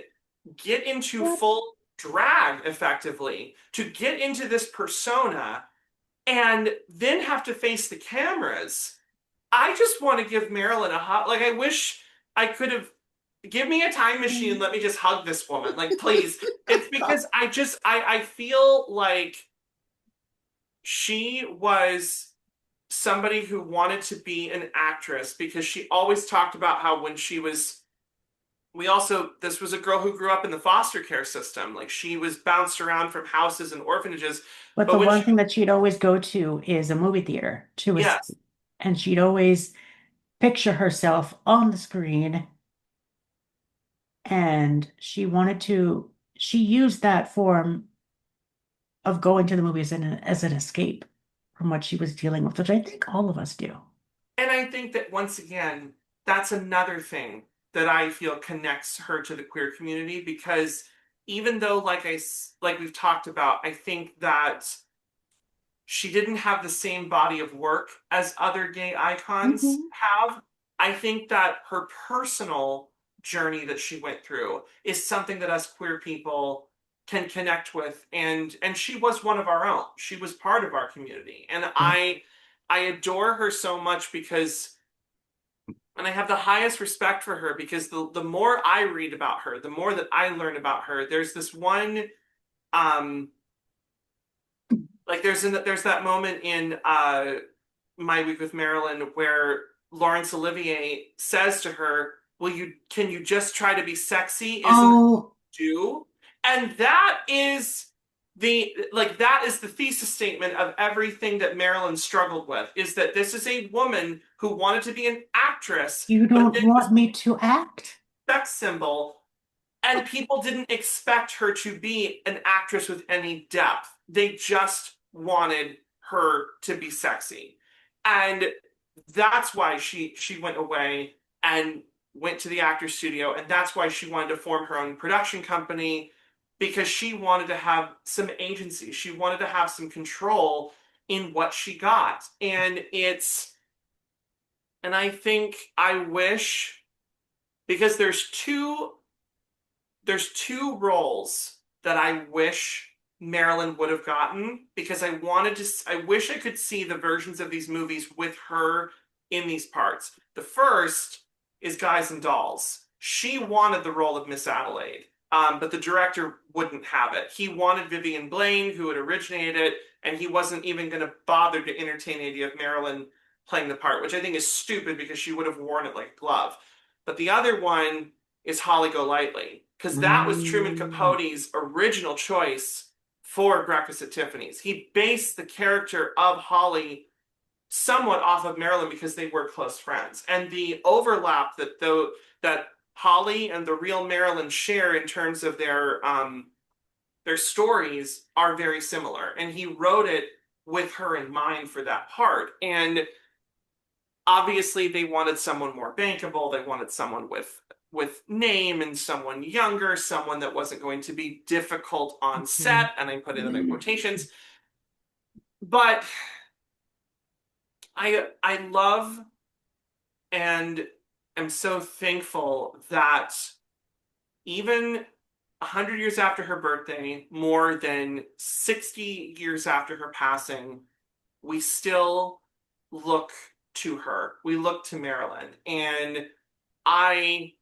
Speaker 10: get into
Speaker 9: What?
Speaker 10: full drag effectively, to get into this persona and then have to face the cameras. I just want to give Marilyn a hug. Like, I wish I could have. Give me a time machine and let me just hug this woman. Like, please. It's because I feel like she was somebody who wanted to be an actress because she always talked about how when she was this was a girl who grew up in the foster care system. Like, she was bounced around from houses and orphanages.
Speaker 9: But
Speaker 10: But
Speaker 9: the
Speaker 10: when
Speaker 9: one
Speaker 10: she,
Speaker 9: thing that she'd always go to is a movie theater to
Speaker 10: yes,
Speaker 9: escape. And she'd always picture herself on the screen. And she used that form of going to the movies as an escape from what she was dealing with, which I think all of us do.
Speaker 10: and I think that once again, that's another thing that I feel connects her to the queer community because even though, like we've talked about, I think that she didn't have the same body of work as other gay icons
Speaker 9: Mhm.
Speaker 10: have. I think that her personal journey that she went through is something that us queer people can connect with, and she was one of our own. She was part of our community, and
Speaker 9: Yeah.
Speaker 10: I adore her so much because and I have the highest respect for her because the more I read about her, the more that I learn about her. There's this one um like there's that moment in My Week with Marilyn where Laurence Olivier says to her, "Will you can you just try to be sexy? Isn't that
Speaker 9: Oh,
Speaker 10: what you do?" And that is the thesis statement of everything that Marilyn struggled with, is that this is a woman who wanted to be an actress,
Speaker 9: you
Speaker 10: but
Speaker 9: don't
Speaker 10: then was
Speaker 9: want me to act?
Speaker 10: a sex symbol and people didn't expect her to be an actress with any depth. They just wanted her to be sexy. And that's why she went away and went to the actor studio, and that's why she wanted to form her own production company, because she wanted to have some agency. She wanted to have some control in what she got. And I think I wish, because there's two roles that I wish Marilyn would have gotten, because I wish I could see the versions of these movies with her in these parts. The first is Guys and Dolls. She wanted the role of Miss Adelaide, but the director wouldn't have it. He wanted Vivian Blaine, who had originated it, and he wasn't even going to bother to entertain the idea of Marilyn playing the part, which I think is stupid because she would have worn it like a glove. But the other one is Holly Golightly, because that was Truman
Speaker 9: Mm.
Speaker 10: Capote's original choice for Breakfast at Tiffany's. He based the character of Holly somewhat off of Marilyn because they were close friends, and the overlap that Holly and the real Marilyn share in terms of their stories are very similar. And he wrote it with her in mind for that part. And obviously they wanted someone more bankable. They wanted someone with name and someone younger, someone that wasn't going to be difficult on set, and I put it in quotations. But I love and am so thankful that even 100 years after her birthday, more than 60 years after her passing, we still look to her. We look to Marilyn. And I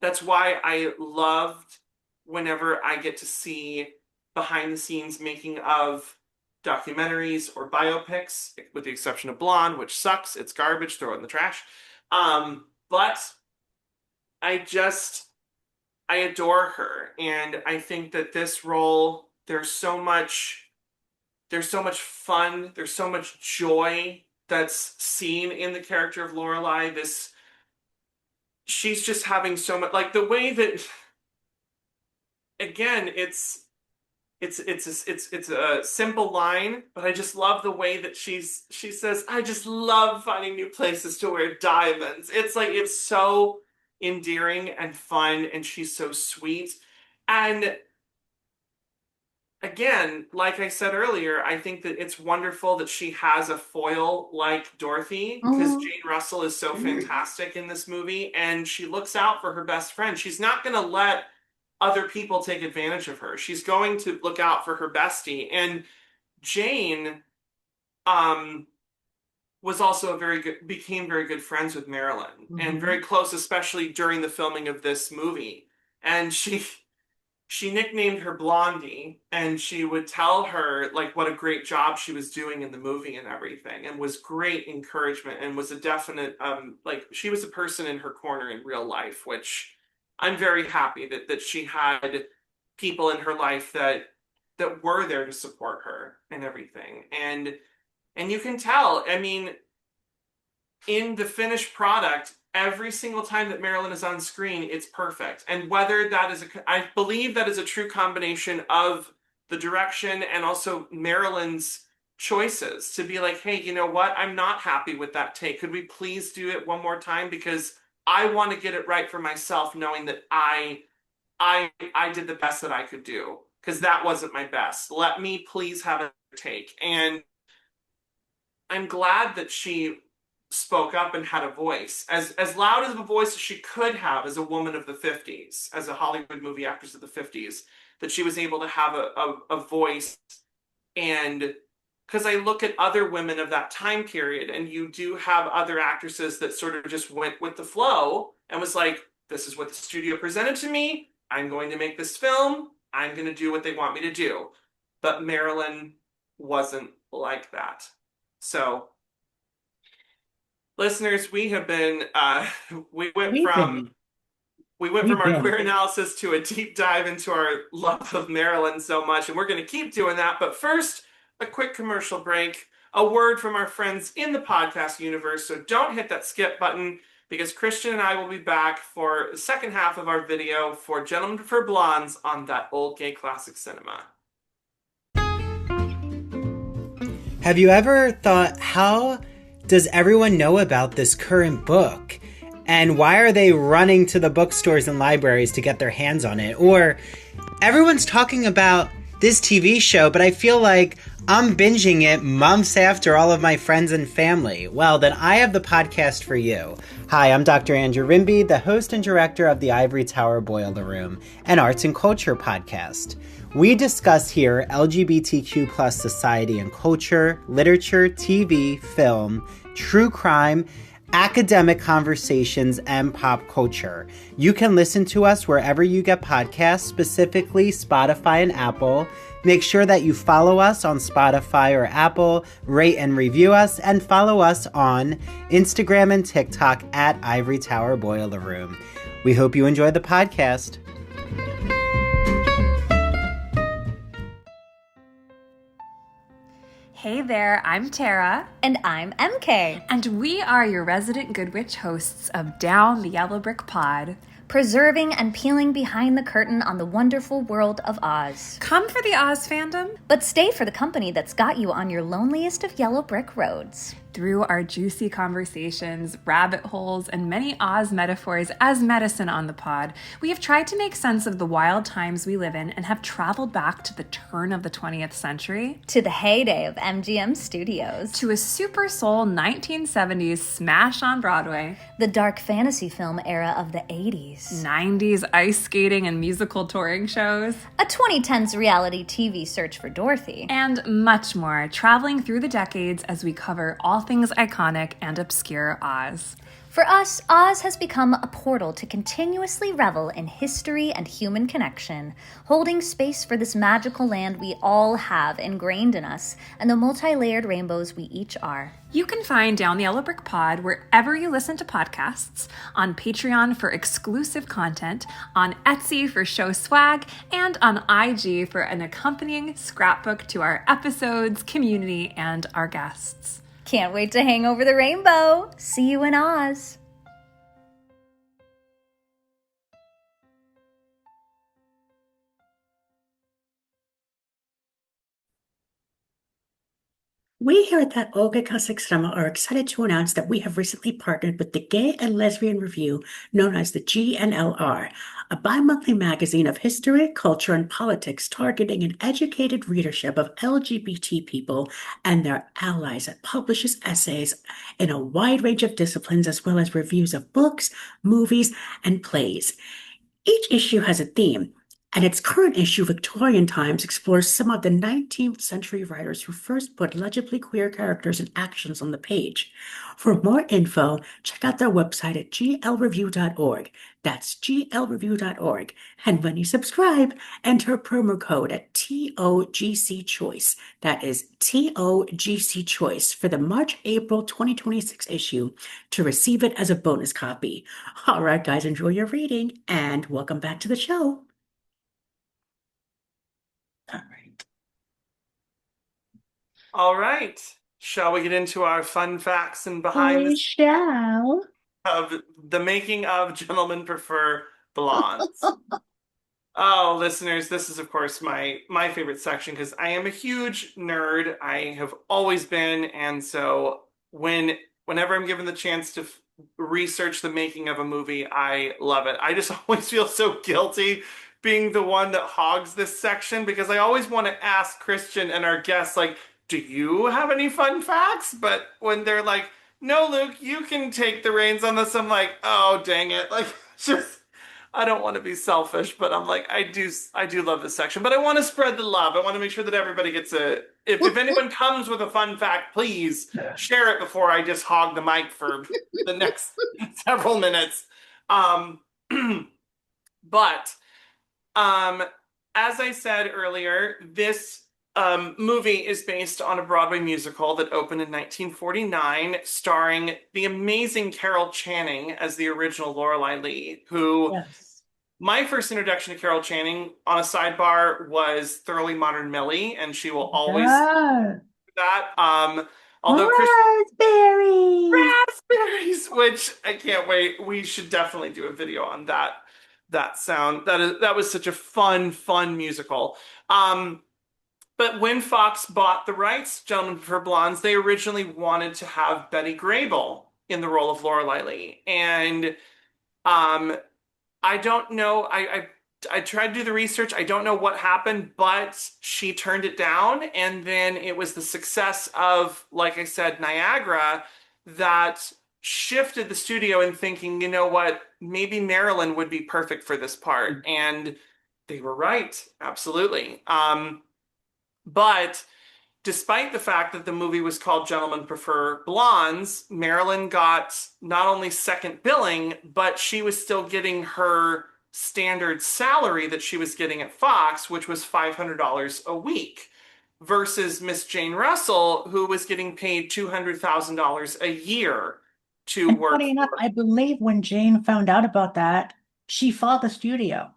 Speaker 10: that's why I loved whenever I get to see behind the scenes making of documentaries or biopics, with the exception of Blonde, which sucks. It's garbage, throw it in the trash. But I just, I adore her. And I think that this role, there's so much fun, there's so much joy that's seen in the character of Lorelai. She's just having so much, like the way that, again, it's a simple line, but I just love the way that she says, "I just love finding new places to wear diamonds." It's like endearing and fun, and she's so sweet. And again, like I said earlier, I think that it's wonderful that she has a foil like Dorothy, because Jane Russell is so fantastic in this movie, and she looks out for her best friend. She's not going to let other people take advantage of her. She's going to look out for her bestie. And Jane was also became very good friends with Marilyn, and very close, especially during the filming of this movie. And she nicknamed her Blondie, and she would tell her like what a great job she was doing in the movie and everything, and was great encouragement, and was a definite like she was a person in her corner in real life, which I'm very happy that she had people in her life that were there to support her and everything. And you can tell, I mean, in the finished product, every single time that Marilyn is on screen, it's perfect. And whether that is I believe that is a true combination of the direction and also Marilyn's choices to be like, hey, you know what? I'm not happy with that take. Could we please do it one more time? Because I want to get it right for myself, knowing that I did the best that I could do, because that wasn't my best. Let me please have a take. And I'm glad that she spoke up and had a voice, as loud of a voice as she could have as a woman of the 50s, as a Hollywood movie actress of the 50s, that she was able to have a voice. And because I look at other women of that time period, and you do have other actresses that sort of just went with the flow and was like, this is what the studio presented to me. I'm going to make this film. I'm going to do what they want me to do. But Marilyn wasn't like that. So, listeners, we have been we went from our queer analysis to a deep dive into our love of Marilyn so much, and we're going to keep doing that. But first, a quick commercial break, a word from our friends in the podcast universe. So don't hit that skip button, because Christian and I will be back for the second half of our video for Gentlemen Prefer Blondes on That Old Gay Classic Cinema.
Speaker 1: Have you ever thought, how does everyone know about this current book? And why are they running to the bookstores and libraries to get their hands on it? Or everyone's talking about this TV show, but I feel like I'm binging it months after all of my friends and family. Well, then I have the podcast for you. Hi, I'm Dr. Andrew Rimby, the host and director of the Ivory Tower Boiler Room, an arts and culture podcast. We discuss here LGBTQ plus society and culture, literature, TV, film, true crime, academic conversations, and pop culture. You can listen to us wherever you get podcasts, specifically Spotify and Apple. Make sure that you follow us on Spotify or Apple, rate and review us, and follow us on Instagram and TikTok at Ivory Tower Boiler Room. We hope you enjoy the podcast.
Speaker 11: Hey there, I'm Tara.
Speaker 12: And I'm MK.
Speaker 11: And we are your resident Good Witch hosts of Down the Yellow Brick Pod,
Speaker 12: preserving and peeling behind the curtain on the wonderful world of Oz.
Speaker 11: Come for the Oz fandom,
Speaker 12: but stay for the company that's got you on your loneliest of yellow brick roads.
Speaker 11: Through our juicy conversations, rabbit holes, and many Oz metaphors as medicine on the pod, we have tried to make sense of the wild times we live in and have traveled back to the turn of the 20th century,
Speaker 12: to the heyday of MGM Studios,
Speaker 11: to a super soul 1970s smash on Broadway,
Speaker 12: the dark fantasy film era of the 80s,
Speaker 11: 90s ice skating and musical touring shows,
Speaker 12: a 2010s reality TV search for Dorothy,
Speaker 11: and much more, traveling through the decades as we cover all things iconic and obscure Oz.
Speaker 12: For us, Oz has become a portal to continuously revel in history and human connection, holding space for this magical land we all have ingrained in us and the multi-layered rainbows we each are.
Speaker 11: You can find Down the Yellow Brick Pod wherever you listen to podcasts, on Patreon for exclusive content, on Etsy for show swag, and on IG for an accompanying scrapbook to our episodes, community, and our guests.
Speaker 12: Can't wait to hang over the rainbow. See you in Oz.
Speaker 9: We here at That Olga Classic Cinema are excited to announce that we have recently partnered with the Gay and Lesbian Review, known as the GNLR, a bi-monthly magazine of history, culture, and politics targeting an educated readership of LGBT people and their allies that publishes essays in a wide range of disciplines as well as reviews of books, movies, and plays. Each issue has a theme, and its current issue, Victorian Times, explores some of the 19th century writers who first put legibly queer characters and actions on the page. For more info, check out their website at glreview.org. That's glreview.org. And when you subscribe, enter promo code at TOGC Choice. That is TOGC Choice for the March-April 2026 issue to receive it as a bonus copy. All right, guys, enjoy your reading and welcome back to the show. All right.
Speaker 10: All right. Shall we get into our fun facts and behind
Speaker 9: We shall.
Speaker 10: of the making of Gentlemen Prefer Blondes? Oh, listeners, this is of course my favorite section because I am a huge nerd. I have always been, and so whenever I'm given the chance to research the making of a movie, I love it. I just always feel so guilty being the one that hogs this section because I always want to ask Christian and our guests, like, do you have any fun facts? But when they're like, no, Luke, you can take the reins on this, I'm like, oh, dang it. Like, just, I don't want to be selfish, but I'm like, I do love this section, but I want to spread the love. I want to make sure that everybody gets if anyone comes with a fun fact, please share it before I just hog the mic for the next several minutes. But as I said earlier, this movie is based on a Broadway musical that opened in 1949, starring the amazing Carol Channing as the original Lorelei Lee, who my first introduction to Carol Channing on a sidebar was Thoroughly Modern Millie, and she will always do that. Although raspberries, which I can't wait. We should definitely do a video on that sound. That was such a fun musical. But when Fox bought the rights, Gentlemen Prefer Blondes, they originally wanted to have Betty Grable in the role of Lorelei Lee. And I don't know, I tried to do the research. I don't know what happened, but she turned it down. And then it was the success of, like I said, Niagara that shifted the studio in thinking, you know what, maybe Marilyn would be perfect for this part. And they were right. Absolutely. But despite the fact that the movie was called Gentlemen Prefer Blondes, Marilyn got not only second billing, but she was still getting her standard salary that she was getting at Fox, which was $500 a week, versus Miss Jane Russell, who was getting paid $200,000 a year to work.
Speaker 9: Funny enough, I believe when Jane found out about that, she fought the studio.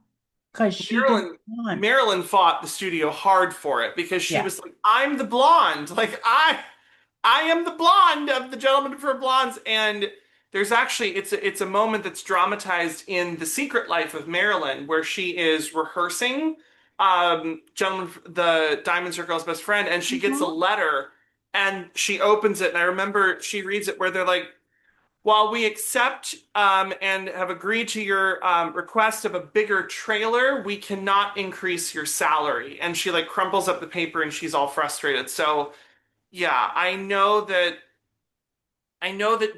Speaker 10: Marilyn fought the studio hard for it because she was like, I'm the blonde. Like, I am the blonde of the Gentlemen Prefer Blondes. And there's actually, it's a moment that's dramatized in The Secret Life of Marilyn, where she is rehearsing the Diamonds Are Girl's Best Friend, and she gets a letter and she opens it. And I remember she reads it where they're like, while we accept and have agreed to your request of a bigger trailer, we cannot increase your salary. And she like crumples up the paper and she's all frustrated. So yeah, I know that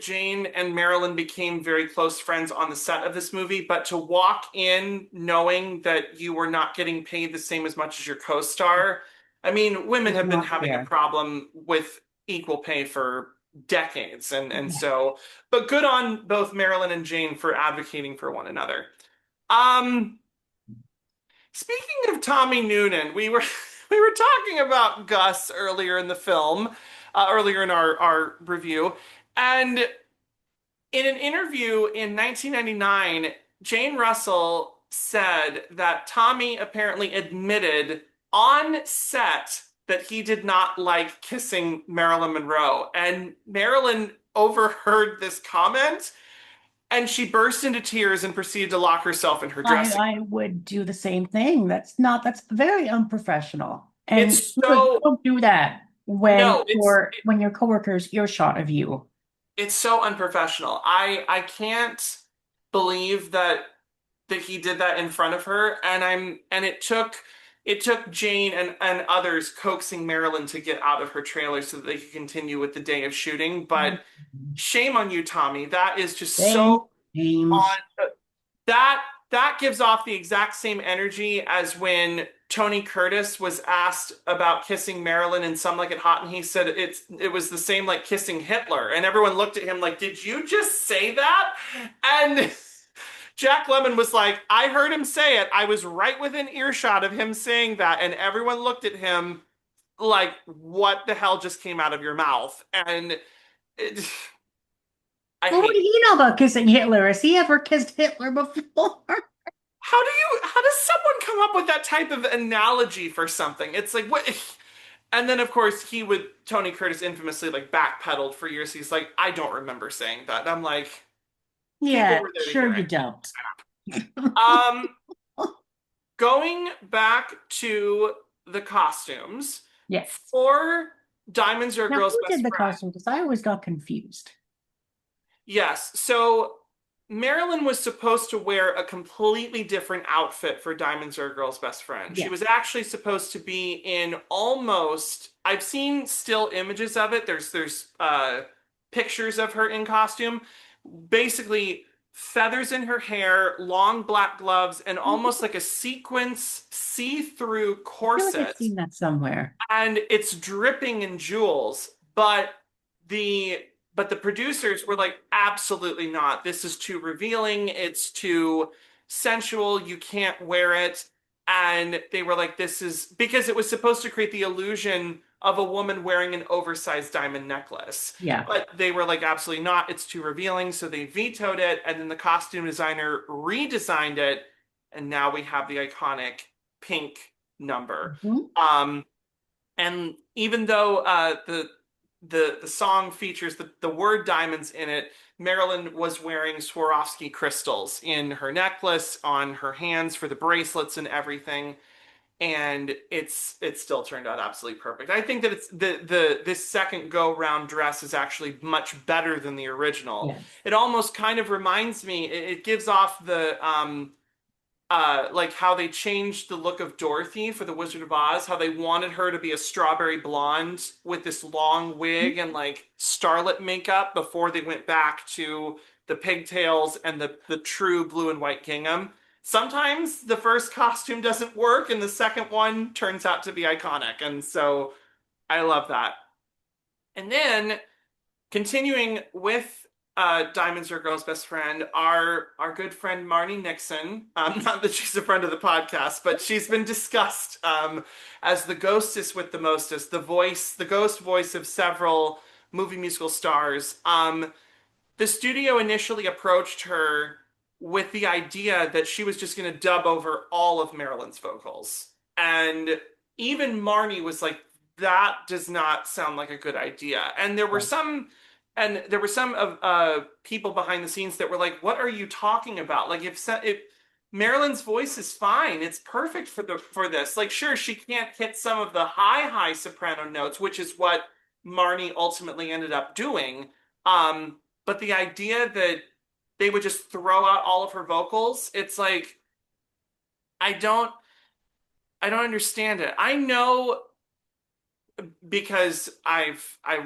Speaker 10: Jane and Marilyn became very close friends on the set of this movie, but to walk in knowing that you were not getting paid the same as much as your co-star, I mean, women have been having a problem with equal pay for decades. And so, but good on both Marilyn and Jane for advocating for one another. Speaking of Tommy Noonan, we were talking about Gus earlier in the film, earlier in our review, and in an interview in 1999, Jane Russell said that Tommy apparently admitted on set that he did not like kissing Marilyn Monroe. And Marilyn overheard this comment and she burst into tears and proceeded to lock herself in her dressing room.
Speaker 9: I would do the same thing. That's very unprofessional. And
Speaker 10: it's so
Speaker 9: don't do that. when
Speaker 10: No,
Speaker 9: when your coworkers earshot of you.
Speaker 10: it's so unprofessional. I can't believe that he did that in front of her, and it took Jane and others coaxing Marilyn to get out of her trailer so that they could continue with the day of shooting. But shame on you, Tommy. That is just
Speaker 9: James,
Speaker 10: so on
Speaker 9: James.
Speaker 10: that that gives off the exact same energy as when Tony Curtis was asked about kissing Marilyn in Some Like It Hot, and he said it was the same like kissing Hitler, and everyone looked at him like, "Did you just say that?" And Jack Lemmon was like, "I heard him say it. I was right within earshot of him saying that," and everyone looked at him like, "What the hell just came out of your mouth?" And it, I
Speaker 9: Well, what
Speaker 10: hate.
Speaker 9: do you know about kissing Hitler? Has he ever kissed Hitler before?
Speaker 10: How does someone come up with that type of analogy for something? It's like what and then of course Tony Curtis infamously like backpedaled for years. He's like, I don't remember saying that. And I'm like, people
Speaker 9: Yeah,
Speaker 10: were there to
Speaker 9: sure
Speaker 10: hear
Speaker 9: you
Speaker 10: it.
Speaker 9: don't.
Speaker 10: Um, Going back to the costumes
Speaker 9: Yes.
Speaker 10: for Diamonds Are a
Speaker 9: Now,
Speaker 10: Girl's
Speaker 9: who
Speaker 10: Best
Speaker 9: did the
Speaker 10: Friend.
Speaker 9: costume? Because I always got confused.
Speaker 10: Yes. So Marilyn was supposed to wear a completely different outfit for Diamonds Are a Girl's Best Friend. She
Speaker 9: Yes.
Speaker 10: was actually supposed to be in almost, I've seen still images of it. There's pictures of her in costume. Basically feathers in her hair, long black gloves, and almost like a sequence see-through
Speaker 9: I feel like I've
Speaker 10: corset,
Speaker 9: seen that somewhere.
Speaker 10: and it's dripping in jewels, the but the producers were like, absolutely not, this is too revealing, it's too sensual, you can't wear it. And they were like, this is because it was supposed to create the illusion of a woman wearing an oversized diamond necklace,
Speaker 9: Yeah.
Speaker 10: but they were like, absolutely not, it's too revealing, so they vetoed it, and then the costume designer redesigned it, and now we have the iconic pink number.
Speaker 9: Mhm.
Speaker 10: And even though the song features the word diamonds in it, Marilyn was wearing Swarovski crystals in her necklace, on her hands for the bracelets and everything, and it still turned out absolutely perfect. I think that it's the this second go round dress is actually much better than the original.
Speaker 9: Yes.
Speaker 10: It almost kind of reminds me. It gives off the like how they changed the look of Dorothy for the Wizard of Oz, how they wanted her to be a strawberry blonde with this long wig and like starlet makeup before they went back to the pigtails and the true blue and white gingham. Sometimes the first costume doesn't work and the second one turns out to be iconic. And so I love that. And then continuing with Diamonds Are a Girl's Best Friend, our good friend Marnie Nixon. Not that she's a friend of the podcast, but she's been discussed as the ghostess with the mostest, the ghost voice of several movie musical stars. The studio initially approached her with the idea that she was just going to dub over all of Marilyn's vocals. And even Marnie was like, that does not sound like a good idea. And there were some of people behind the scenes that were like, what are you talking about? Like if Marilyn's voice is fine, it's perfect for this. Like sure, she can't hit some of the high soprano notes, which is what Marnie ultimately ended up doing. But the idea that they would just throw out all of her vocals, it's like I don't I don't understand it. I know because I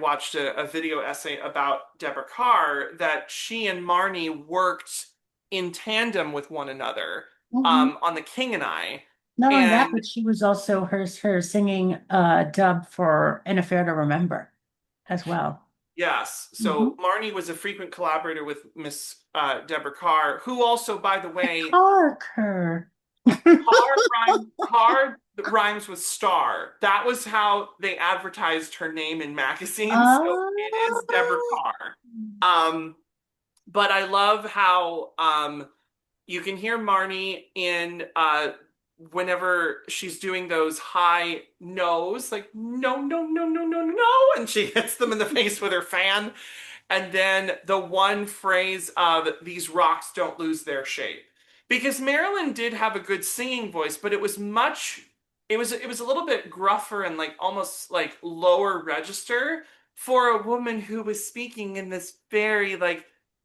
Speaker 10: watched a video essay about Deborah Carr that she and Marnie worked in tandem with one another
Speaker 9: Mhm.
Speaker 10: on The King and I.
Speaker 9: Not only that,
Speaker 10: And
Speaker 9: but she was also her singing dub for An Affair to Remember as well.
Speaker 10: yes,
Speaker 9: Mhm.
Speaker 10: so Marnie was a frequent collaborator with Miss Deborah Carr, who also, by the way,
Speaker 9: Parker.
Speaker 10: Carr rhymes with star. That was how they advertised her name in magazines. So it is Deborah
Speaker 9: Oh.
Speaker 10: Carr. But I love how you can hear Marnie in whenever she's doing those high no's, like no, no, no, no, no, no, and she hits them in the face with her fan. And then the one phrase of these rocks don't lose their shape. Because Marilyn did have a good singing voice, but it was much it was a little bit gruffer and like almost like lower register for a woman who was speaking in this very like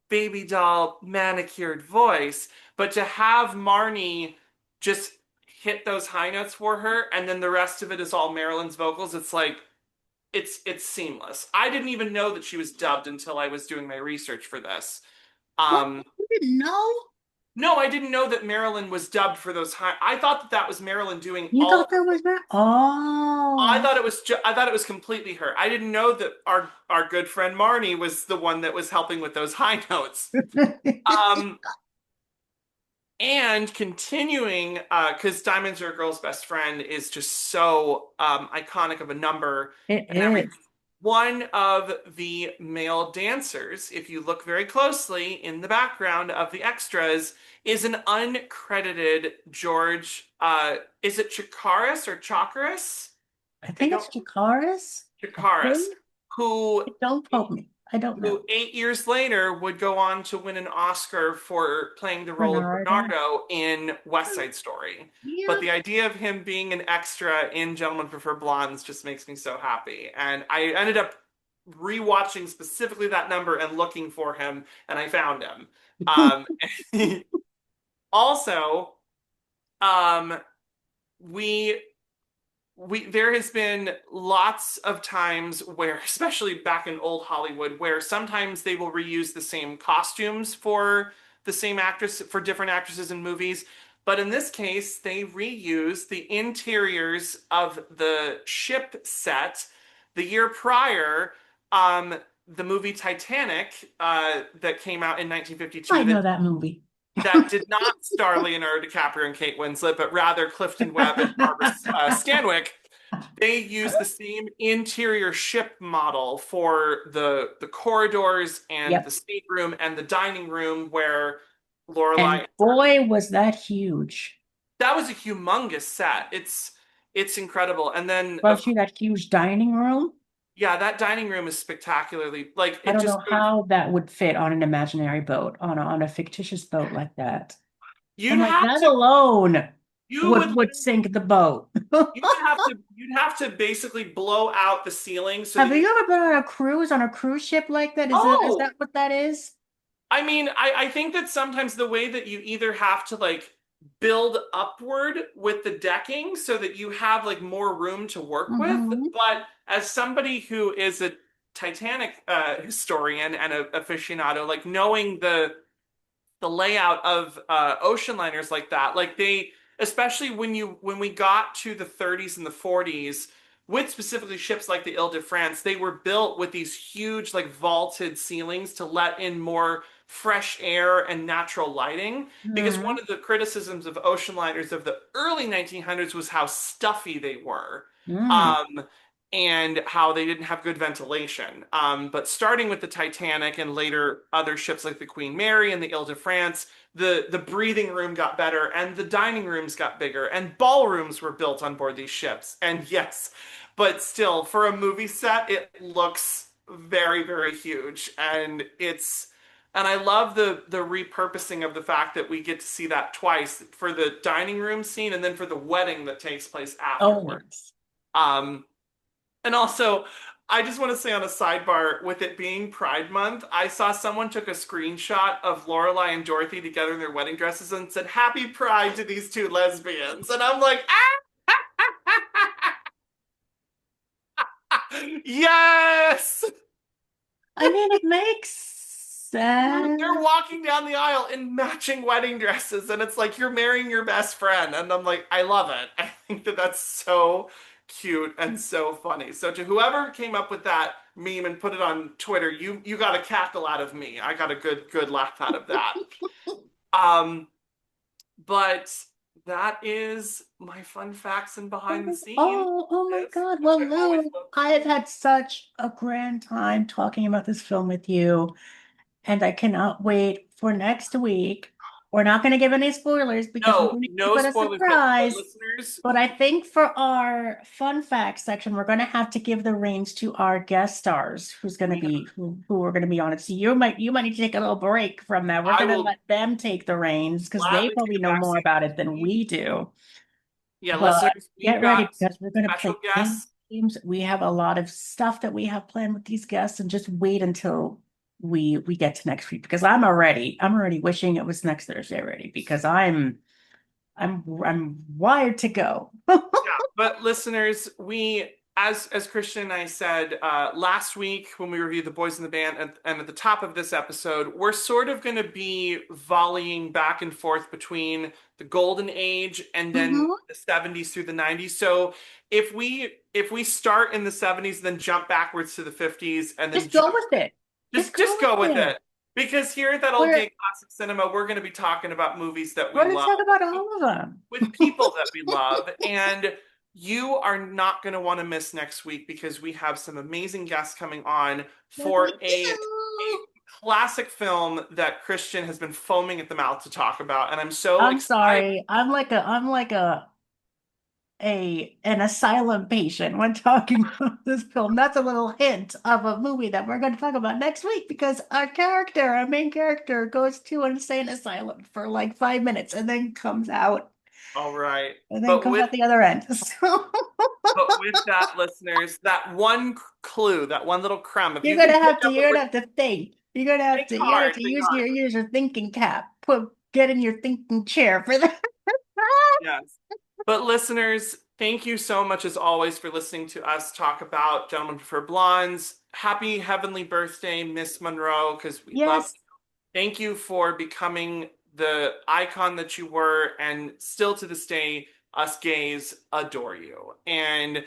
Speaker 10: baby doll manicured voice, but to have Marnie just hit those high notes for her and then the rest of it is all Marilyn's vocals, it's like it's seamless. I didn't even know that she was dubbed until I was doing my research for this.
Speaker 9: What?
Speaker 10: Um,
Speaker 9: You didn't know?
Speaker 10: no, I didn't know that Marilyn was dubbed for those high. I thought that that was Marilyn doing
Speaker 9: You
Speaker 10: all of
Speaker 9: thought
Speaker 10: her.
Speaker 9: that was that? Oh.
Speaker 10: I thought it was completely her. I didn't know that our good friend Marnie was the one that was helping with those high notes. Um, and continuing, because Diamonds Are a Girl's Best Friend is just so iconic of a number
Speaker 9: It
Speaker 10: and everything.
Speaker 9: is.
Speaker 10: One of the male dancers, if you look very closely in the background of the extras, is an uncredited George. Is it Chikaris or Chakaris?
Speaker 9: I
Speaker 10: I
Speaker 9: think
Speaker 10: don't
Speaker 9: it's Chikaris. I
Speaker 10: Chikaris,
Speaker 9: think.
Speaker 10: who
Speaker 9: Don't quote me. I don't know.
Speaker 10: 8 years later would go on to win an Oscar for playing the role of
Speaker 9: Bernardo.
Speaker 10: Bernardo in West Side Story. But
Speaker 9: Yeah.
Speaker 10: the idea of him being an extra in Gentlemen Prefer Blondes just makes me so happy. And I ended up rewatching specifically that number and looking for him, and I found him. Um, also, um, we there has been lots of times where, especially back in old Hollywood, where sometimes they will reuse the same costumes for the same actress for different actresses in movies. But in this case, they reused the interiors of the ship set the year prior, the movie Titanic, that came out in 1952
Speaker 9: I know that movie.
Speaker 10: that did not star Leonardo DiCaprio and Kate Winslet, but rather Clifton Webb and Barbara Stanwyck. They used the same interior ship model for the corridors and
Speaker 9: Yep.
Speaker 10: the stateroom and the dining room where
Speaker 9: And
Speaker 10: Lorelai.
Speaker 9: boy, was that huge.
Speaker 10: That was a humongous set. It's incredible. And then
Speaker 9: Especially that huge dining room.
Speaker 10: yeah, that dining room is spectacularly like
Speaker 9: I
Speaker 10: it
Speaker 9: don't
Speaker 10: just
Speaker 9: know how that would fit on an imaginary boat, on a fictitious boat like that.
Speaker 10: you'd
Speaker 9: I'm like,
Speaker 10: have
Speaker 9: that
Speaker 10: to
Speaker 9: alone
Speaker 10: you would
Speaker 9: would sink the boat.
Speaker 10: you'd have to basically blow out the ceiling so
Speaker 9: Have
Speaker 10: that you.
Speaker 9: you ever been on a cruise ship like that? Is
Speaker 10: Oh,
Speaker 9: that what that is?
Speaker 10: I mean, I think that sometimes the way that you either have to like build upward with the decking so that you have like more room to work with,
Speaker 9: Hmm.
Speaker 10: but as somebody who is a Titanic historian and a aficionado, like knowing the layout of ocean liners like that, like they, especially when we got to the 30s and the 40s with specifically ships like the Ile-de-France, they were built with these huge like vaulted ceilings to let in more fresh air and natural lighting, because one
Speaker 9: Hmm.
Speaker 10: of the criticisms of ocean liners of the early 1900s was how stuffy they were.
Speaker 9: Hmm.
Speaker 10: um and how they didn't have good ventilation. But starting with the Titanic and later other ships like the Queen Mary and the Ile-de-France, the breathing room got better and the dining rooms got bigger and ballrooms were built on board these ships. And yes, but still, for a movie set, it looks very, very huge. And I love the repurposing of the fact that we get to see that twice for the dining room scene and then for the wedding that takes place
Speaker 9: Oh,
Speaker 10: afterward.
Speaker 9: yes.
Speaker 10: Um, and also, I just want to say on a sidebar, with it being Pride Month, I saw someone took a screenshot of Lorelai and Dorothy together in their wedding dresses and said, "Happy Pride to these two lesbians." And I'm like, yes!
Speaker 9: I mean, it makes sense.
Speaker 10: They're walking down the aisle in matching wedding dresses, and it's like you're marrying your best friend. And I'm like, I love it. I think that that's so cute and so funny. So to whoever came up with that meme and put it on Twitter, you got a cackle out of me. I got a good laugh out of that. Um, but that is my fun facts and behind the scenes.
Speaker 9: Oh my
Speaker 10: Yes,
Speaker 9: God.
Speaker 10: which
Speaker 9: Well,
Speaker 10: I've always
Speaker 9: Lou,
Speaker 10: loved
Speaker 9: I
Speaker 10: to
Speaker 9: have
Speaker 10: do.
Speaker 9: had such a grand time talking about this film with you, and I cannot wait for next week. We're not going to give any spoilers because we're
Speaker 10: No,
Speaker 9: going to keep
Speaker 10: no
Speaker 9: it a
Speaker 10: spoilers, but
Speaker 9: surprise.
Speaker 10: listeners,
Speaker 9: But I think for our fun facts section, we're going to have to give the reins to our guest stars,
Speaker 10: we
Speaker 9: who are going to be on it. So you might need to take a little break from that. We're
Speaker 10: I
Speaker 9: going to
Speaker 10: will
Speaker 9: let them take the reins because they
Speaker 10: gladly take
Speaker 9: probably
Speaker 10: a
Speaker 9: know more
Speaker 10: backseat
Speaker 9: about it than
Speaker 10: seat.
Speaker 9: we do.
Speaker 10: Yeah,
Speaker 9: But
Speaker 10: listeners, we've
Speaker 9: get ready
Speaker 10: got
Speaker 9: because we're going to
Speaker 10: special
Speaker 9: play
Speaker 10: guests.
Speaker 9: games. We have a lot of stuff that we have planned with these guests, and just wait until we get to next week because I'm already wishing it was next Thursday already because I'm wired to go.
Speaker 10: Yeah, but listeners, we as Christian and I said last week when we reviewed The Boys in the Band, and at the top of this episode, we're sort of going to be volleying back and forth between the golden age and then
Speaker 9: Mhm.
Speaker 10: the 70s through the 90s. So if we start in the 70s, then jump backwards to the 50s, and then
Speaker 9: Just go with it.
Speaker 10: just go with it. Because here at that old
Speaker 9: We're
Speaker 10: gay classic cinema, we're going to be talking about movies that we
Speaker 9: we're going to
Speaker 10: love
Speaker 9: talk about all of them.
Speaker 10: with people that we love. And you are not going to want to miss next week because we have some amazing guests coming on for a classic film that Christian has been foaming at the mouth to talk about. And I'm so
Speaker 9: I'm
Speaker 10: excited.
Speaker 9: sorry. I'm like an asylum patient when talking about this film. That's a little hint of a movie that we're going to talk about next week because our main character, goes to an insane asylum for like 5 minutes
Speaker 10: All right.
Speaker 9: and then
Speaker 10: But
Speaker 9: comes
Speaker 10: with
Speaker 9: out the other end.
Speaker 10: but with that, listeners, that one clue, that one little crumb, if
Speaker 9: You're
Speaker 10: you
Speaker 9: gonna
Speaker 10: can pick
Speaker 9: have to
Speaker 10: up
Speaker 9: you're gonna have to think.
Speaker 10: think hard, think hard.
Speaker 9: Use your thinking cap. Get in your thinking chair for that.
Speaker 10: Yes. But listeners, thank you so much as always for listening to us talk about Gentlemen Prefer Blondes. Happy heavenly birthday, Miss Monroe, because we love
Speaker 9: Yes.
Speaker 10: you. Thank you for becoming the icon that you were, and still to this day, us gays adore you. And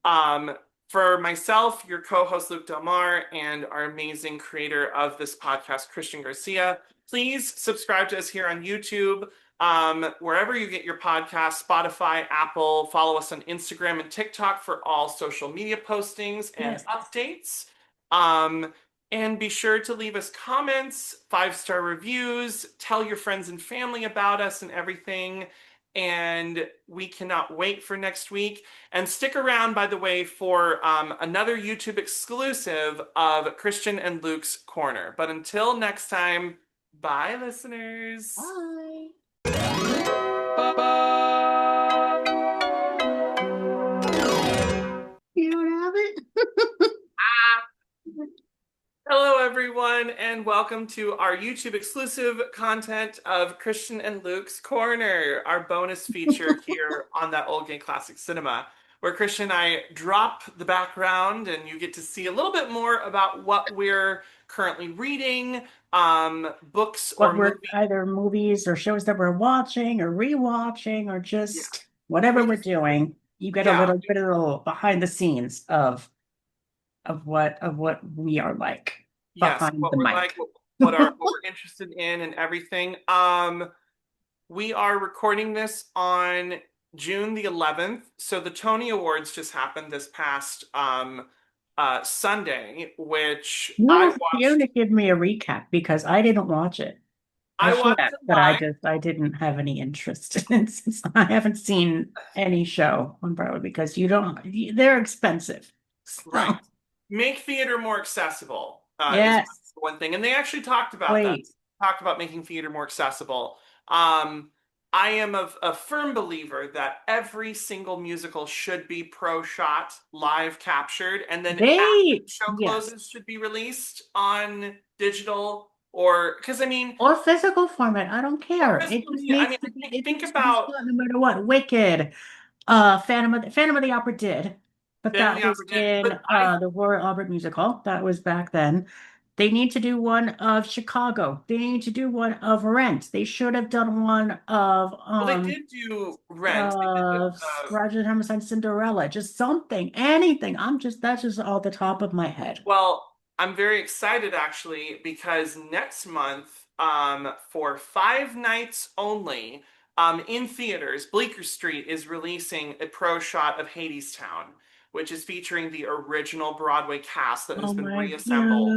Speaker 10: um, for myself, your co-host Luke Del Mar, and our amazing creator of this podcast, Christian Garcia, please subscribe to us here on YouTube, wherever you get your podcast, Spotify, Apple. Follow us on Instagram and TikTok for all social media postings and
Speaker 9: Yes.
Speaker 10: updates. Um, and be sure to leave us comments, 5-star reviews, tell your friends and family about us and everything. And we cannot wait for next week. And stick around, by the way, for another YouTube exclusive of Christian and Luke's Corner. But until next time, bye, listeners.
Speaker 9: Bye. You don't have it?
Speaker 10: Hello, everyone, and welcome to our YouTube exclusive content of Christian and Luke's Corner, our bonus feature here on That Old Gay Classic Cinema, where Christian and I drop the background and you get to see a little bit more about what we're currently reading, books or
Speaker 9: What we're
Speaker 10: movies.
Speaker 9: either movies or shows that we're watching or rewatching or just whatever we're doing. You get a little bit of a behind the scenes of what we are like
Speaker 10: Yes,
Speaker 9: behind
Speaker 10: what
Speaker 9: the
Speaker 10: we're
Speaker 9: mic.
Speaker 10: like, what we're interested in and everything. We are recording this on June the 11th. So the Tony Awards just happened this past Sunday, which I
Speaker 9: You
Speaker 10: watched.
Speaker 9: have to give me a recap because I didn't watch it. I
Speaker 10: I
Speaker 9: should
Speaker 10: watched
Speaker 9: have,
Speaker 10: it
Speaker 9: but
Speaker 10: live.
Speaker 9: I didn't have any interest in it since I haven't seen any show on Broadway because they're expensive. So,
Speaker 10: Right. Make theater more accessible is
Speaker 9: yes.
Speaker 10: one thing. And they actually talked about that.
Speaker 9: Wait.
Speaker 10: Talked about making theater more accessible. I am a firm believer that every single musical should be pro shot, live captured, and then after the show
Speaker 9: Yes.
Speaker 10: closes should be released on digital, or because I mean,
Speaker 9: Or physical format. I don't care. It
Speaker 10: physical
Speaker 9: just
Speaker 10: media. I
Speaker 9: needs
Speaker 10: mean,
Speaker 9: to be, it
Speaker 10: think
Speaker 9: needs to be
Speaker 10: about
Speaker 9: shot no matter what. Wicked, Phantom of the Opera did, but
Speaker 10: Phantom of
Speaker 9: that
Speaker 10: the
Speaker 9: was
Speaker 10: Opera did,
Speaker 9: in
Speaker 10: but I
Speaker 9: the Royal Albert musical. That was back then. They need to do one of Chicago. They need to do one of Rent. They should have done one of
Speaker 10: well, they did do Rent. They did
Speaker 9: Roger and Hammerstein Cinderella. Just something, anything. That's just all the top of my head.
Speaker 10: Well, I'm very excited actually because next month, for 5 nights only, in theaters, Bleecker Street is releasing a pro shot of Hadestown, which is featuring the original Broadway cast that has
Speaker 9: Oh
Speaker 10: been
Speaker 9: my
Speaker 10: reassembled.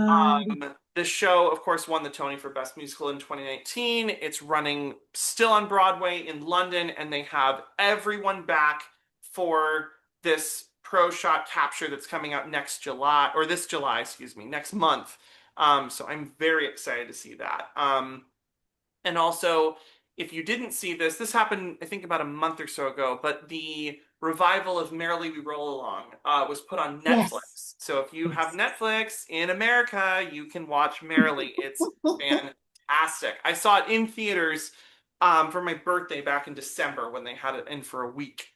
Speaker 9: God.
Speaker 10: The show, of course, won the Tony for Best Musical in 2019. It's running still on Broadway in London, and they have everyone back for this pro shot capture that's coming out next July, or this July, excuse me, next month. So I'm very excited to see that. And also, if you didn't see this, this happened, I think, about a month or so ago, but the revival of Merrily We Roll Along was put on
Speaker 9: Yes.
Speaker 10: Netflix. So if you have
Speaker 9: Yes.
Speaker 10: Netflix in America, you can watch Merrily. It's fantastic. I saw it in theaters for my birthday back in December when they had it in for a week.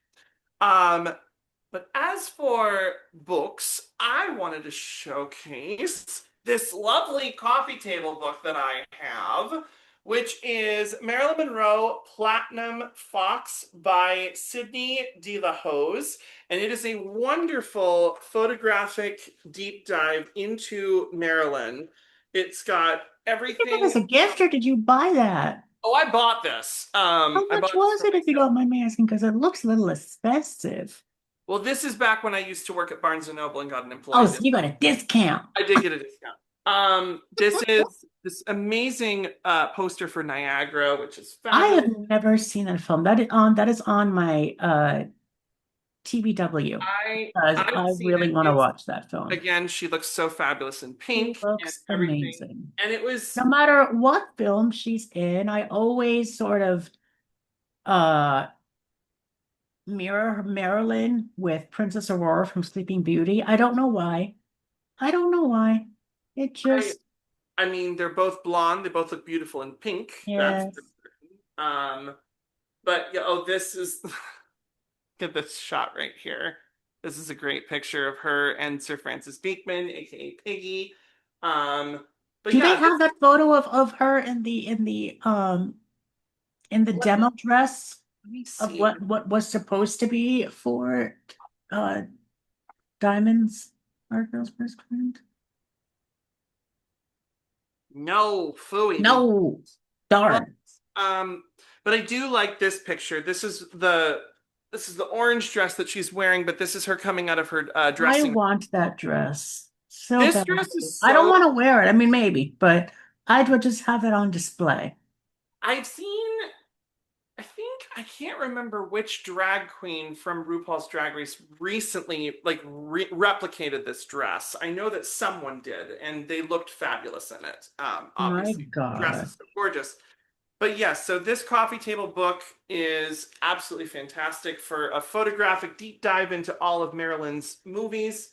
Speaker 10: But as for books, I wanted to showcase this lovely coffee table book that I have, which is Marilyn Monroe Platinum Fox by Sydney de la Hose. And it is a wonderful photographic deep dive into Marilyn. It's got
Speaker 9: Did you get that
Speaker 10: everything.
Speaker 9: as a gift or did you buy that?
Speaker 10: Oh, I bought this.
Speaker 9: How
Speaker 10: I
Speaker 9: much
Speaker 10: bought this
Speaker 9: was
Speaker 10: for
Speaker 9: it, if you
Speaker 10: myself.
Speaker 9: don't mind me asking? Because it looks a little expensive.
Speaker 10: Well, this is back when I used to work at Barnes and Noble and got an
Speaker 9: Oh,
Speaker 10: employee
Speaker 9: so you
Speaker 10: discount.
Speaker 9: got a discount.
Speaker 10: I did get a discount. This is this amazing poster for Niagara, which is
Speaker 9: I have
Speaker 10: fabulous.
Speaker 9: never seen that film. That is on my TBW because
Speaker 10: I've
Speaker 9: I
Speaker 10: seen
Speaker 9: really
Speaker 10: it.
Speaker 9: want to
Speaker 10: It's
Speaker 9: watch that film.
Speaker 10: again, she looks so fabulous in
Speaker 9: She
Speaker 10: pink and
Speaker 9: looks
Speaker 10: everything.
Speaker 9: amazing.
Speaker 10: And it was
Speaker 9: No matter what film she's in, I always sort of uh mirror Marilyn with Princess Aurora from Sleeping Beauty. I don't know why. I don't know why. It
Speaker 10: I
Speaker 9: just,
Speaker 10: I mean, they're both blonde, they both look beautiful in pink. That's
Speaker 9: yes.
Speaker 10: but yeah, oh, this is get this shot right here. This is a great picture of her and Sir Francis Beekman, aka Piggy. But
Speaker 9: Do they
Speaker 10: yeah, this,
Speaker 9: have that photo of her in the
Speaker 10: let,
Speaker 9: demo dress
Speaker 10: let me
Speaker 9: of
Speaker 10: see.
Speaker 9: what was supposed to be for uh Diamonds Are Girls Best Friend?
Speaker 10: No, phooey.
Speaker 9: No,
Speaker 10: But
Speaker 9: darn.
Speaker 10: um, but I do like this picture. This is the orange dress that she's wearing, but this is her coming out of her
Speaker 9: I
Speaker 10: dressing.
Speaker 9: want that dress so
Speaker 10: This
Speaker 9: bad.
Speaker 10: dress is
Speaker 9: I don't
Speaker 10: so.
Speaker 9: want to wear it. I mean, maybe, but I would just have it on display.
Speaker 10: I've seen. I think I can't remember which drag queen from RuPaul's Drag Race recently replicated this dress. I know that someone did, and they looked fabulous in it.
Speaker 9: My
Speaker 10: Obviously, the dress is
Speaker 9: God.
Speaker 10: so gorgeous. But yes, so this coffee table book is absolutely fantastic for a photographic deep dive into all of Marilyn's movies.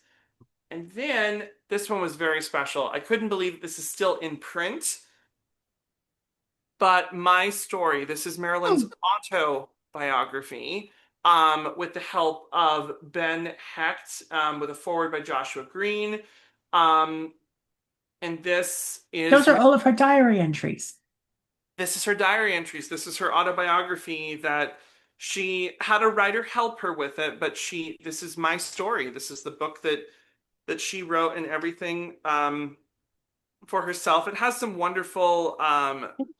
Speaker 10: And then this one was very special. I couldn't believe this is still in print. But my story, this is Marilyn's
Speaker 9: Oh,
Speaker 10: autobiography, with the help of Ben Hecht, with a foreword by Joshua Green. Um, and
Speaker 9: those are all of her diary entries.
Speaker 10: this is her diary entries. This is her autobiography that she had a writer help her with it, but this is my story. This is the book that she wrote and everything for herself. It has some wonderful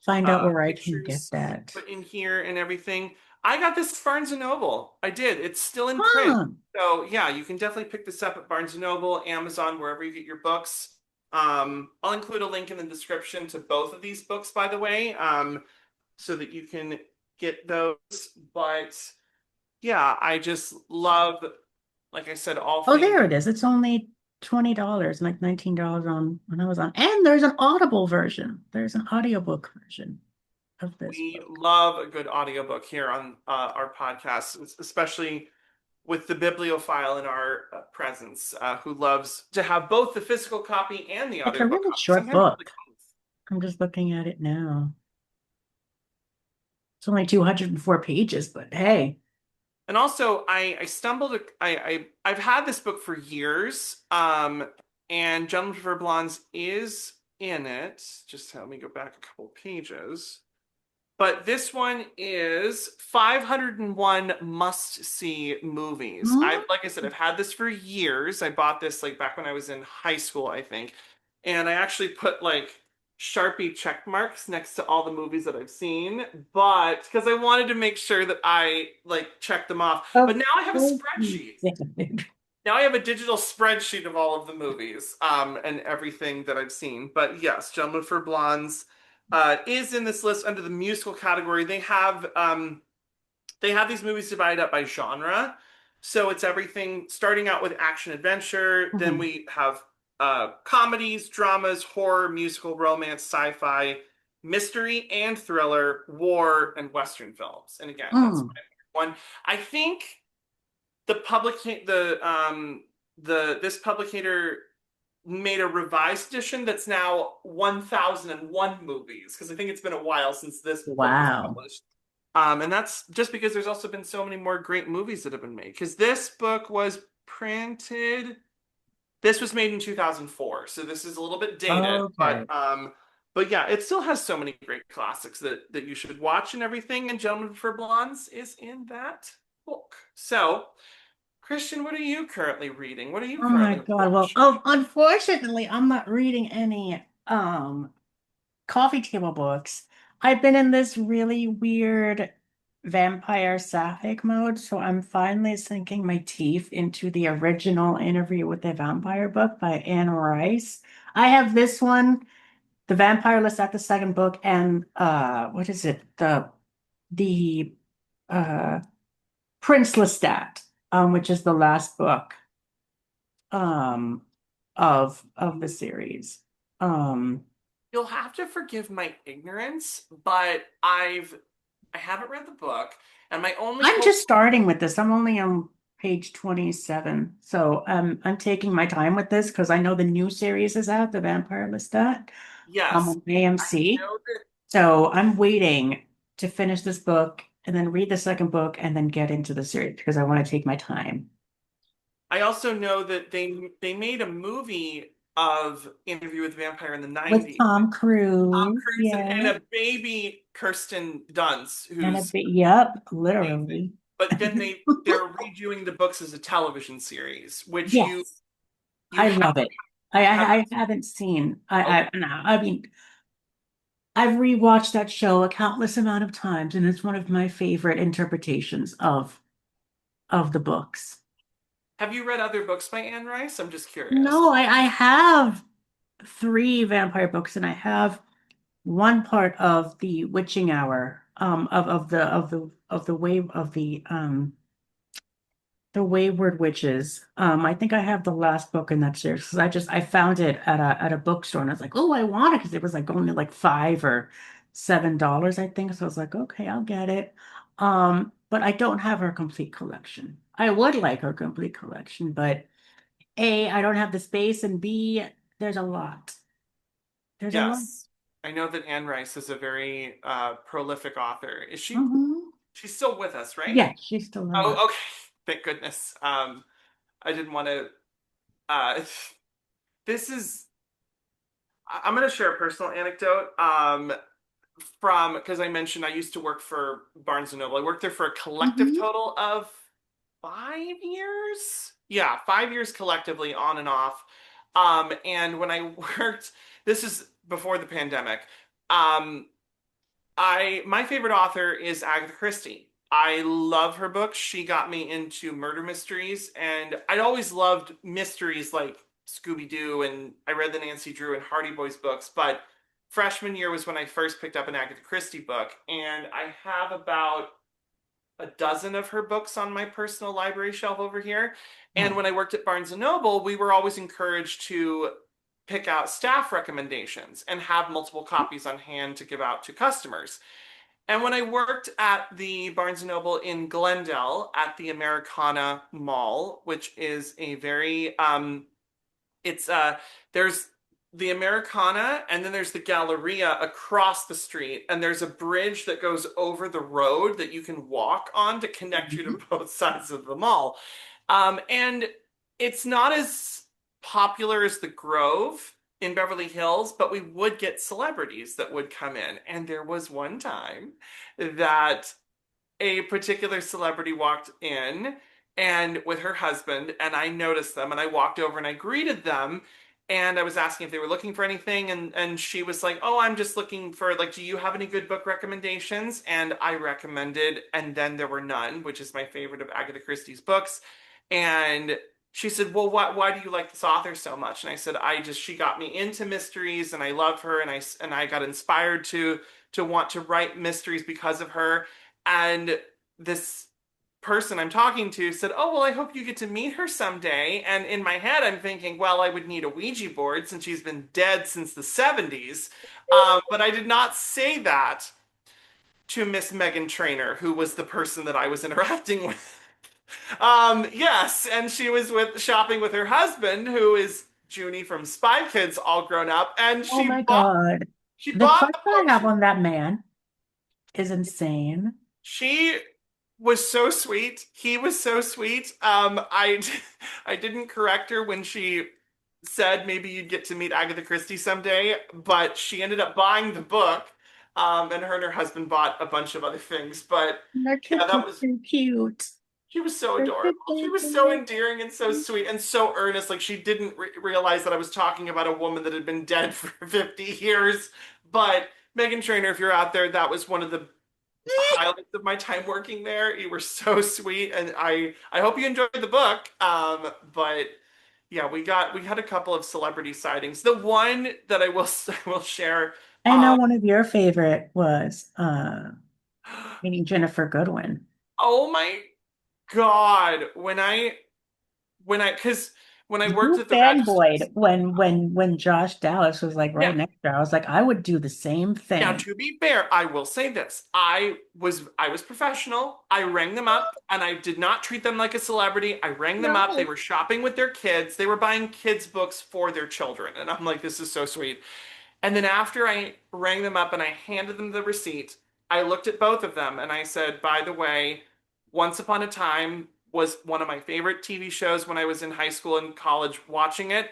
Speaker 9: Find out where I can get
Speaker 10: pictures
Speaker 9: that.
Speaker 10: put in here and everything. I got this at Barnes and Noble. I did. It's still in print.
Speaker 9: Huh.
Speaker 10: So yeah, you can definitely pick this up at Barnes and Noble, Amazon, wherever you get your books. I'll include a link in the description to both of these books, by the way, so that you can get those. But yeah, I just love, like I said, all
Speaker 9: Oh,
Speaker 10: things.
Speaker 9: there it is. It's only $20, like $19 on Amazon. And there's an Audible version. There's an audiobook version of this
Speaker 10: We
Speaker 9: book.
Speaker 10: love a good audiobook here on our podcast, especially with the bibliophile in our presence, who loves to have both the physical copy and the
Speaker 9: It's a
Speaker 10: audiobook
Speaker 9: really
Speaker 10: copy.
Speaker 9: short
Speaker 10: Sometimes
Speaker 9: book. I'm just looking at it now. It's only 204 pages, but hey.
Speaker 10: and also I stumbled I've had this book for years, and Gentlemen Prefer Blondes is in it. Just let me go back a couple pages. But this one is 501 must-see movies. Like I said, I've had this for years. I bought this like back when I was in high school, I think. And I actually put like Sharpie check marks next to all the movies that I've seen, but because I wanted to make sure that I like checked them off. But now I have a spreadsheet. Now I have a digital spreadsheet of all of the movies, and everything that I've seen. But yes, Gentlemen for Blondes is in this list under the musical category. They have these movies divided up by genre. So it's everything starting out with action adventure. Then we have comedies, dramas, horror, musical, romance, sci-fi, mystery and thriller, war, and Western films. And again, that's
Speaker 9: Mm.
Speaker 10: one. I think the this publicator made a revised edition that's now 1001 movies, because I think it's been a while since this book was
Speaker 9: Wow.
Speaker 10: published. And that's just because there's also been so many more great movies that have been made. Because this book was printed, this was made in 2004, so this is a little bit dated,
Speaker 9: Okay.
Speaker 10: but yeah, it still has so many great classics that you should watch and everything. And Gentlemen for Blondes is in that book. So, Christian, what are you currently reading? What are you
Speaker 9: Oh my
Speaker 10: currently
Speaker 9: God. Well,
Speaker 10: watching?
Speaker 9: oh, unfortunately, I'm not reading any coffee table books. I've been in this really weird vampire sapphic mode, so I'm finally sinking my teeth into the original Interview with the Vampire book by Anne Rice. I have this one, The Vampire Lestat, the second book, and what is it? The uh Prince Lestat, which is the last book um of the series. Um
Speaker 10: You'll have to forgive my ignorance, but I haven't read the book, and my only
Speaker 9: I'm
Speaker 10: hope,
Speaker 9: just starting with this. I'm only on page 27. So I'm taking my time with this because I know the new series is out, The Vampire Lestat,
Speaker 10: yes,
Speaker 9: on
Speaker 10: I
Speaker 9: AMC.
Speaker 10: know that.
Speaker 9: So I'm waiting to finish this book and then read the second book and then get into the series because I want to take my time.
Speaker 10: I also know that they made a movie of Interview with the Vampire in the
Speaker 9: With
Speaker 10: 90s.
Speaker 9: Tom
Speaker 10: Tom
Speaker 9: Cruise,
Speaker 10: Cruise and
Speaker 9: yeah.
Speaker 10: a baby Kirsten Dunst,
Speaker 9: And a
Speaker 10: who's
Speaker 9: bit, yep,
Speaker 10: amazing.
Speaker 9: literally.
Speaker 10: But then they're redoing the books as a television series, which
Speaker 9: Yes,
Speaker 10: you
Speaker 9: I
Speaker 10: have
Speaker 9: love it.
Speaker 10: have
Speaker 9: I haven't seen.
Speaker 10: okay.
Speaker 9: No, I mean, I've rewatched that show a countless amount of times, and it's one of my favorite interpretations of the books.
Speaker 10: Have you read other books by Anne Rice? I'm just curious.
Speaker 9: No, I have three vampire books, and I have one part of the Witching Hour, of the wave of the Wayward Witches. I think I have the last book in that series because I found it at a bookstore and I was like, oh, I want it because it was like only like $5 or $7, I think. So I was like, okay, I'll get it. But I don't have her complete collection. I would like her complete collection, but A, I don't have the space, and B, there's a lot. There's a lot.
Speaker 10: Yes. I know that Anne Rice is a very prolific author. Is she
Speaker 9: Hmm.
Speaker 10: she's still with us, right?
Speaker 9: Yeah, she's still alive.
Speaker 10: Oh, okay. Thank goodness. I didn't want to uh this is I'm going to share a personal anecdote from, because I mentioned I used to work for Barnes and Noble. I worked there for a collective
Speaker 9: Hmm.
Speaker 10: total of 5 years. Yeah, 5 years collectively, on and off. And when I worked, this is before the pandemic. Um, I my favorite author is Agatha Christie. I love her books. She got me into murder mysteries, and I'd always loved mysteries like Scooby-Doo, and I read the Nancy Drew and Hardy Boys books, but freshman year was when I first picked up an Agatha Christie book, and I have about a dozen of her books on my personal library shelf over here. And when I worked at Barnes and Noble, we were always encouraged to pick out staff recommendations and have multiple copies on hand to give out to customers. And when I worked at the Barnes and Noble in Glendale at the Americana Mall, which is a very it's there's the Americana, and then there's the Galleria across the street, and there's a bridge that goes over the road that you can walk on to connect you to both sides of the mall. And it's not as popular as the Grove in Beverly Hills, but we would get celebrities that would come in. And there was one time that a particular celebrity walked in and with her husband, and I noticed them, and I walked over and I greeted them, and I was asking if they were looking for anything, and she was like, "Oh, I'm just looking for, like, do you have any good book recommendations?" And I recommended And Then There Were None, which is my favorite of Agatha Christie's books. And she said, "Well, why do you like this author so much?" And I said, she got me into mysteries, and I love her, and I got inspired to want to write mysteries because of her. And this person I'm talking to said, "Oh, well, I hope you get to meet her someday." And in my head, I'm thinking, well, I would need a Ouija board since she's been dead since the 70s. But I did not say that to Miss Megan Trainor, who was the person that I was interacting with. Yes, and she was with shopping with her husband, who is Junie from Spy Kids, all grown up, and
Speaker 9: Oh my God.
Speaker 10: she
Speaker 9: The
Speaker 10: bought
Speaker 9: crush
Speaker 10: the
Speaker 9: I
Speaker 10: book.
Speaker 9: have on that man is insane.
Speaker 10: She was so sweet. He was so sweet. I didn't correct her when she said maybe you'd get to meet Agatha Christie someday, but she ended up buying the book. And her husband bought a bunch of other things. But
Speaker 9: Their
Speaker 10: yeah,
Speaker 9: kids are so cute.
Speaker 10: she was so
Speaker 9: Their
Speaker 10: adorable.
Speaker 9: kids are
Speaker 10: She was so endearing and so sweet and so earnest. Like she didn't realize that I was talking about a woman that had been dead for 50 years. But Megan Trainor, if you're out there, that was one of the highlights of my time working there. You were so sweet, and I hope you enjoyed the book. But yeah, we had a couple of celebrity sightings. The one that I will share.
Speaker 9: I know one of your favorite was meeting Jennifer Goodwin.
Speaker 10: Oh my God, because when I worked
Speaker 9: You
Speaker 10: at the registers.
Speaker 9: fanboyed when Josh Dallas was like
Speaker 10: Yeah.
Speaker 9: right next to her. I was like, I would do the same
Speaker 10: Now,
Speaker 9: thing.
Speaker 10: to be fair, I will say this. I was professional. I rang them up and I did not treat them like a celebrity. I rang them up. They were shopping with their kids. They were buying kids books for their children. And I'm like, this is so sweet. And then after I rang them up and I handed them the receipt, I looked at both of them and I said, by the way, Once Upon a Time was one of my favorite TV shows when I was in high school and college watching it.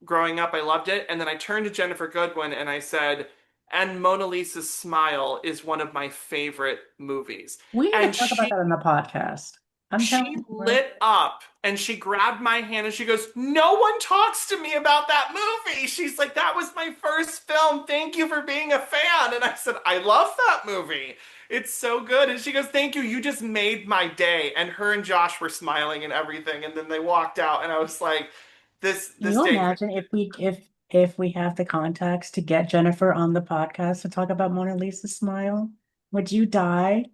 Speaker 10: Growing up, I loved it. And then I turned to Jennifer Goodwin and I said, and Mona Lisa's Smile is one of my favorite movies.
Speaker 9: We need to
Speaker 10: And
Speaker 9: talk about that on the podcast. I'm
Speaker 10: she
Speaker 9: telling you.
Speaker 10: lit up and she grabbed my hand and she goes, "No one talks to me about that movie." She's like, "That was my first film. Thank you for being a fan." And I said, "I love that movie. It's so good." And she goes, "Thank you. You just made my day." And her and Josh were smiling and everything. And then they walked out and I was like,
Speaker 9: Can
Speaker 10: this
Speaker 9: you
Speaker 10: day.
Speaker 9: imagine if we have the contacts to get Jennifer on the podcast to talk about Mona Lisa's smile? Would you die?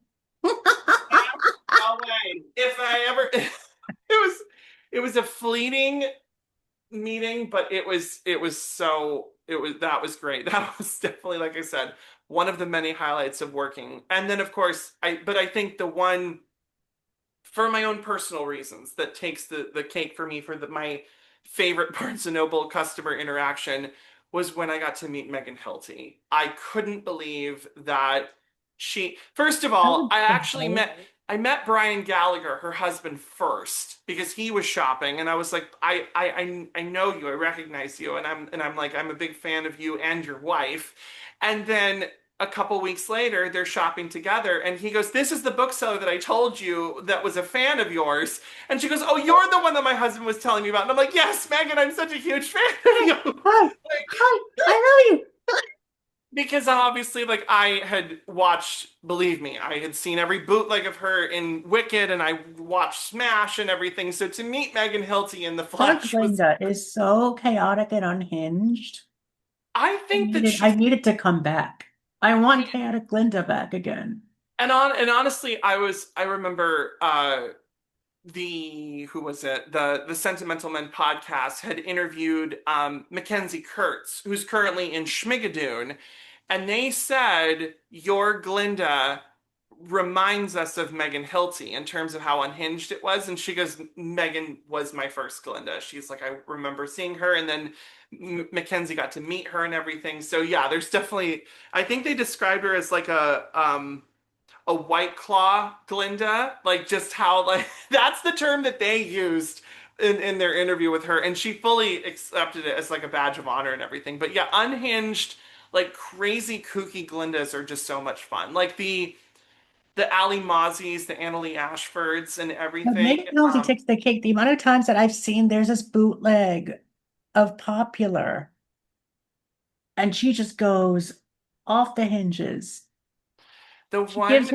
Speaker 10: No way. If I ever it was a fleeting meeting, but that was great. That was definitely, like I said, one of the many highlights of working. And then of course, I think the one for my own personal reasons that takes the cake for me for my favorite Barnes& and Noble customer interaction was when I got to meet Megan Hilty. I couldn't believe that first of all, I met Brian Gallagher, her husband, first because he was shopping, and I was like, I know you, I recognize you, and I'm like, I'm a big fan of you and your wife. And then a couple weeks later, they're shopping together, and he goes, "This is the bookseller that I told you that was a fan of yours." And she goes, "Oh, you're the one that my husband was telling me about." And I'm like, "Yes, Megan, I'm such a huge fan of you."
Speaker 9: Hi, hi, I love you.
Speaker 10: Because obviously, like, I had watched, believe me, I had seen every bootleg of her in Wicked, and I watched Smash and everything. So to meet Megan Hilty in the
Speaker 9: Doug
Speaker 10: flesh was,
Speaker 9: Linda is so chaotic and unhinged.
Speaker 10: I think that
Speaker 9: I
Speaker 10: she's,
Speaker 9: needed to come back. I want chaotic Linda back again.
Speaker 10: and honestly, I remember who was it? The Sentimental Men podcast had interviewed Mackenzie Kurtz, who's currently in Schmigadoon, and they said your Glinda reminds us of Megan Hilty in terms of how unhinged it was. And she goes, "Megan was my first Glinda." She's like, "I remember seeing her, and then Mackenzie got to meet her and everything." So yeah, there's definitely, I think they described her as like a White Claw Glinda, like just how, like, that's the term that they used in their interview with her, and she fully accepted it as like a badge of honor and everything. But yeah, unhinged, like crazy kooky Glindas are just so much fun. Like the Ali Mozzies, the Annalie Ashfords, and
Speaker 9: But
Speaker 10: everything.
Speaker 9: Megan Hilty takes the cake. The amount of times that I've seen there's this bootleg of Popular, and she just goes off the hinges.
Speaker 10: The
Speaker 9: She
Speaker 10: one
Speaker 9: gives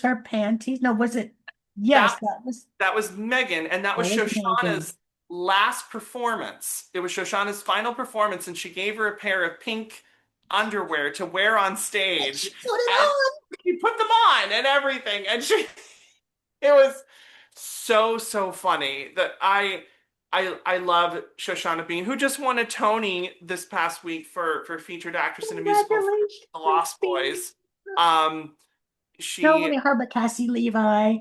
Speaker 9: her panties. No, was it? Yes,
Speaker 10: that was Megan, and that
Speaker 9: that
Speaker 10: was
Speaker 9: was Megan.
Speaker 10: Shoshana's last performance. It was Shoshana's final performance, and she gave her a pair of pink underwear to wear on stage.
Speaker 9: Put it
Speaker 10: And
Speaker 9: on.
Speaker 10: she put them on and everything, and It was so funny that I love Shoshana Bean, who just won a Tony this past week for featured actress in a musical for The
Speaker 9: Congratulations,
Speaker 10: Lost
Speaker 9: Bean.
Speaker 10: Boys. Um,
Speaker 9: Not
Speaker 10: she
Speaker 9: only her, but Cassie Levi,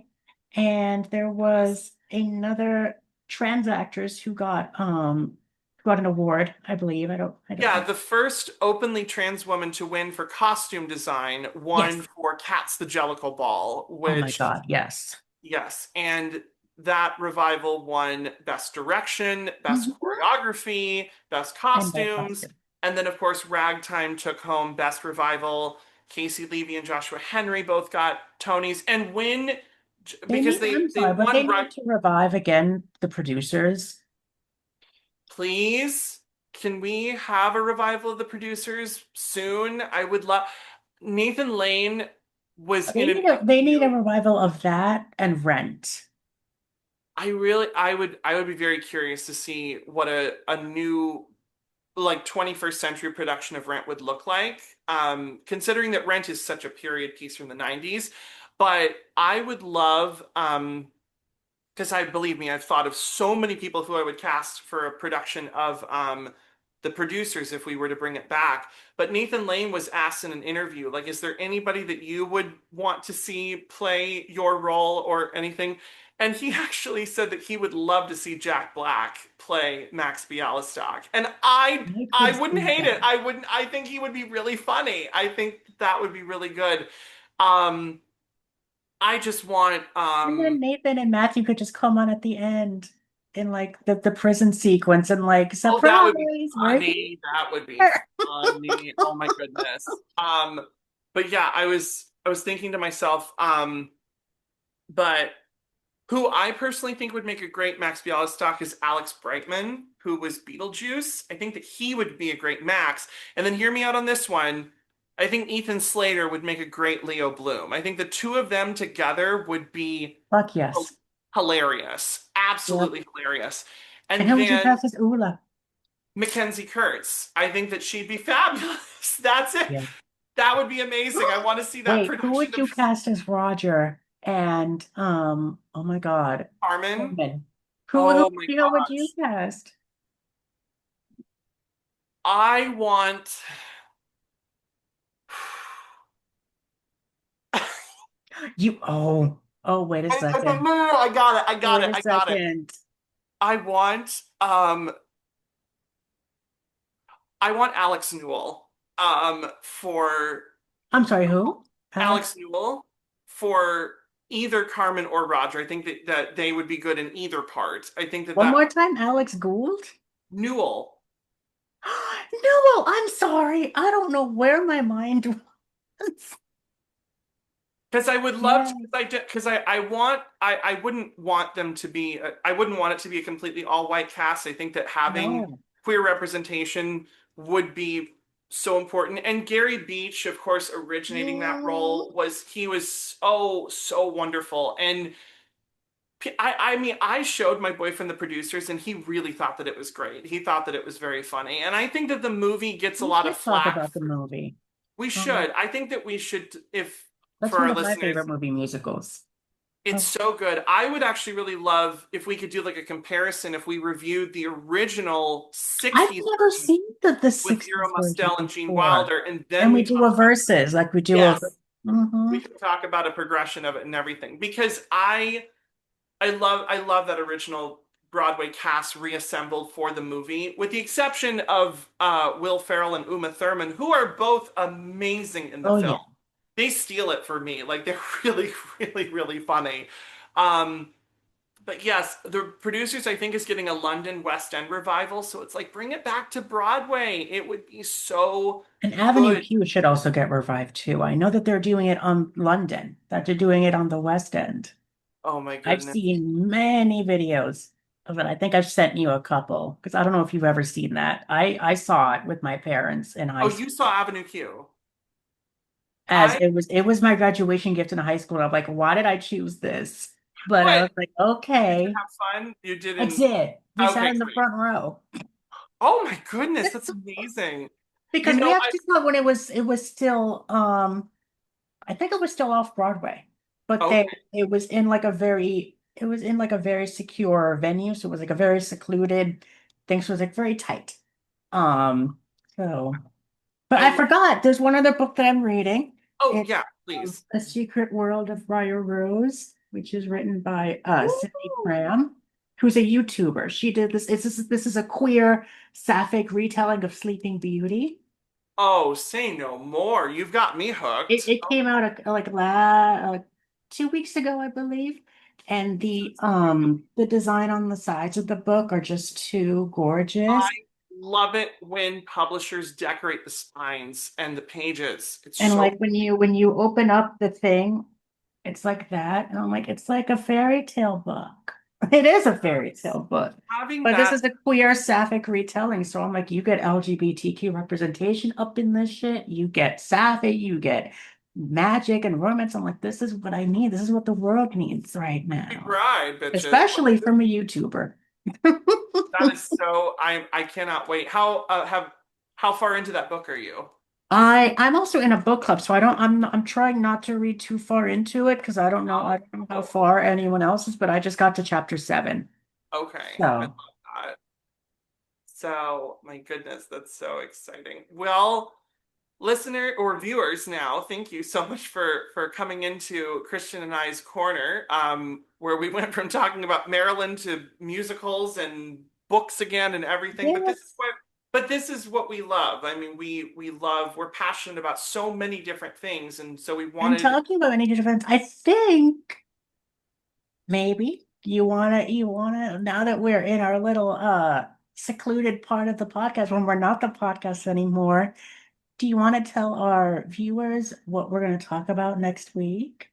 Speaker 9: and there was another trans actress who got an award, I believe. I don't
Speaker 10: Yeah,
Speaker 9: know.
Speaker 10: the first openly trans woman to win for costume design won
Speaker 9: Yes.
Speaker 10: for Cats the Jellicle Ball,
Speaker 9: Oh my
Speaker 10: which,
Speaker 9: God, yes.
Speaker 10: yes, and that revival won Best Direction, Best
Speaker 9: Mhm.
Speaker 10: Choreography, Best
Speaker 9: And that
Speaker 10: Costumes,
Speaker 9: costume.
Speaker 10: and then, of course, Ragtime took home Best Revival. Casey Levy and Joshua Henry both got Tonys, and win because
Speaker 9: I'm
Speaker 10: they
Speaker 9: sorry, but they
Speaker 10: won right.
Speaker 9: need to revive again the producers.
Speaker 10: Please, can we have a revival of the producers soon? I would love. Nathan Lane was in an
Speaker 9: They need a
Speaker 10: interview.
Speaker 9: revival of that and Rent.
Speaker 10: I would be very curious to see what a new like 21st century production of Rent would look like. Considering that Rent is such a period piece from the 90s, but I would love because I believe me, I've thought of so many people who I would cast for a production of the producers if we were to bring it back. But Nathan Lane was asked in an interview, like, is there anybody that you would want to see play your role or anything? And he actually said that he would love to see Jack Black play Max Bialystock. And
Speaker 9: I
Speaker 10: I
Speaker 9: could
Speaker 10: wouldn't
Speaker 9: see
Speaker 10: hate it.
Speaker 9: that.
Speaker 10: I think he would be really funny. I think that would be really good. Um I just want
Speaker 9: And then Nathan and Matthew could just come on at the end in like the prison sequence and like
Speaker 10: oh, that would be
Speaker 9: surprise, we're
Speaker 10: funny. That would be
Speaker 9: here.
Speaker 10: funny. Oh my goodness. But yeah, I was thinking to myself, but who I personally think would make a great Max Bialystock is Alex Brightman, who was Beetlejuice. I think that he would be a great Max. And then hear me out on this one. I think Ethan Slater would make a great Leo Bloom. I think the two of them together would be
Speaker 9: Fuck yes.
Speaker 10: hilarious.
Speaker 9: Yep.
Speaker 10: Absolutely hilarious.
Speaker 9: And
Speaker 10: And
Speaker 9: who would you
Speaker 10: then
Speaker 9: cast as Ula?
Speaker 10: Mackenzie Kurtz. I think that she'd be fabulous. That's it.
Speaker 9: Yeah.
Speaker 10: That would be amazing. I want to see that
Speaker 9: Wait, who
Speaker 10: production
Speaker 9: would
Speaker 10: of
Speaker 9: you cast as Roger? And oh my God,
Speaker 10: Carmen.
Speaker 9: Carmen.
Speaker 10: Oh my
Speaker 9: Who would you
Speaker 10: gosh.
Speaker 9: cast?
Speaker 10: I want.
Speaker 9: Wait a
Speaker 10: No,
Speaker 9: second.
Speaker 10: no, I got it. I got
Speaker 9: Wait
Speaker 10: it.
Speaker 9: a
Speaker 10: I got it.
Speaker 9: second.
Speaker 10: I want I want Alex Newell for
Speaker 9: I'm sorry, who? Alex?
Speaker 10: Alex Newell for either Carmen or Roger. I think that they would be good in either part. I think that
Speaker 9: One
Speaker 10: that
Speaker 9: more time, Alex Gould?
Speaker 10: Newell.
Speaker 9: No, I'm sorry. I don't know where my mind was.
Speaker 10: Because I would love to,
Speaker 9: Yes.
Speaker 10: because I wouldn't want them to be, I wouldn't want it to be a completely all-white cast. I think that having
Speaker 9: No.
Speaker 10: queer representation would be so important. And Gary Beach, of course, originating that
Speaker 9: Yeah.
Speaker 10: role he was so wonderful. And I mean, I showed my boyfriend the producers and he really thought that it was great. He thought that it was very funny. And I think that the movie gets a
Speaker 9: We
Speaker 10: lot of
Speaker 9: should talk
Speaker 10: flack.
Speaker 9: about the movie.
Speaker 10: We
Speaker 9: Um,
Speaker 10: should. I think that we should, if
Speaker 9: that's
Speaker 10: for
Speaker 9: one
Speaker 10: our
Speaker 9: of my
Speaker 10: listeners,
Speaker 9: favorite movie musicals.
Speaker 10: it's
Speaker 9: Oh,
Speaker 10: so good. I would actually really love if we could do like a comparison if we reviewed the original
Speaker 9: I've
Speaker 10: 60s
Speaker 9: never
Speaker 10: version
Speaker 9: seen the
Speaker 10: with Zero
Speaker 9: 60s version
Speaker 10: Mostel and Gene
Speaker 9: before.
Speaker 10: Wilder, and
Speaker 9: And
Speaker 10: then
Speaker 9: we
Speaker 10: we
Speaker 9: do
Speaker 10: talk
Speaker 9: a
Speaker 10: about
Speaker 9: verses, like we do a.
Speaker 10: yes, we
Speaker 9: Mhm.
Speaker 10: can talk about a progression of it and everything because I love that original Broadway cast reassembled for the movie, with the exception of Will Ferrell and Uma Thurman, who are both amazing in the
Speaker 9: Oh
Speaker 10: film.
Speaker 9: yeah.
Speaker 10: They steal it for me. Like they're really funny. Um, but yes, the producers I think is getting a London West End revival, so it's like bring it back to Broadway. It would be so
Speaker 9: And Avenue
Speaker 10: good.
Speaker 9: Q should also get revived too. I know that they're doing it on London, that they're doing it on the West End.
Speaker 10: Oh my
Speaker 9: I've
Speaker 10: goodness.
Speaker 9: seen many videos of it. I think I've sent you a couple because I don't know if you've ever seen that. I saw it with my parents in high
Speaker 10: Oh, you saw
Speaker 9: school
Speaker 10: Avenue Q.
Speaker 9: as
Speaker 10: I
Speaker 9: it was my graduation gift in high school. And I'm like, why did I choose this? But I
Speaker 10: what?
Speaker 9: was like,
Speaker 10: Did you
Speaker 9: okay,
Speaker 10: have fun? You
Speaker 9: I
Speaker 10: didn't.
Speaker 9: did. We sat
Speaker 10: Okay,
Speaker 9: in the
Speaker 10: great.
Speaker 9: front row
Speaker 10: Oh my goodness, that's amazing. You
Speaker 9: because we
Speaker 10: know,
Speaker 9: actually saw it when it was still I think it was still off Broadway. but
Speaker 10: Okay.
Speaker 9: it was in like a very secure venue, so it was like a very secluded thing, so it was like very tight. Um, so but I
Speaker 10: I
Speaker 9: forgot, there's one other book that I'm reading.
Speaker 10: Oh
Speaker 9: It's
Speaker 10: yeah, please.
Speaker 9: A Secret World of Briar Rose, which is written by Cindy
Speaker 10: Ooh.
Speaker 9: Cram, who's a YouTuber. She did this. This is a queer sapphic retelling of Sleeping Beauty.
Speaker 10: Oh, say no more. You've got me hooked.
Speaker 9: It came out like 2 weeks ago, I believe. And the design on the sides of the book are just too
Speaker 10: I
Speaker 9: gorgeous.
Speaker 10: love it when publishers decorate the spines and the pages. It's
Speaker 9: And
Speaker 10: so
Speaker 9: like when you open up the thing, it's like that. And I'm like, it's like a fairy tale book. It is a fairy tale book.
Speaker 10: having
Speaker 9: But this
Speaker 10: that.
Speaker 9: is a queer sapphic retelling. So I'm like, you get LGBTQ representation up in this shit. You get sapphic, you get magic and romance. I'm like, this is what I need. This is what the world needs right now.
Speaker 10: Right, bitches.
Speaker 9: Especially from a YouTuber.
Speaker 10: That is so. I cannot wait. How far into that book are you?
Speaker 9: I'm also in a book club, so I'm trying not to read too far into it because I don't know how far anyone else is, but I just got to chapter 7.
Speaker 10: Okay, I love
Speaker 9: So
Speaker 10: that. So, my goodness, that's so exciting. Well, listener or viewers now, thank you so much for coming into Christian and I's corner, where we went from talking about Maryland to musicals and books again and everything.
Speaker 9: yes.
Speaker 10: But this is what we love. I mean, we're passionate about so many different things, and so we
Speaker 9: And
Speaker 10: wanted.
Speaker 9: talking about any difference, I think maybe you wanna now that we're in our little secluded part of the podcast when we're not the podcast anymore, do you want to tell our viewers what we're going to talk about next week?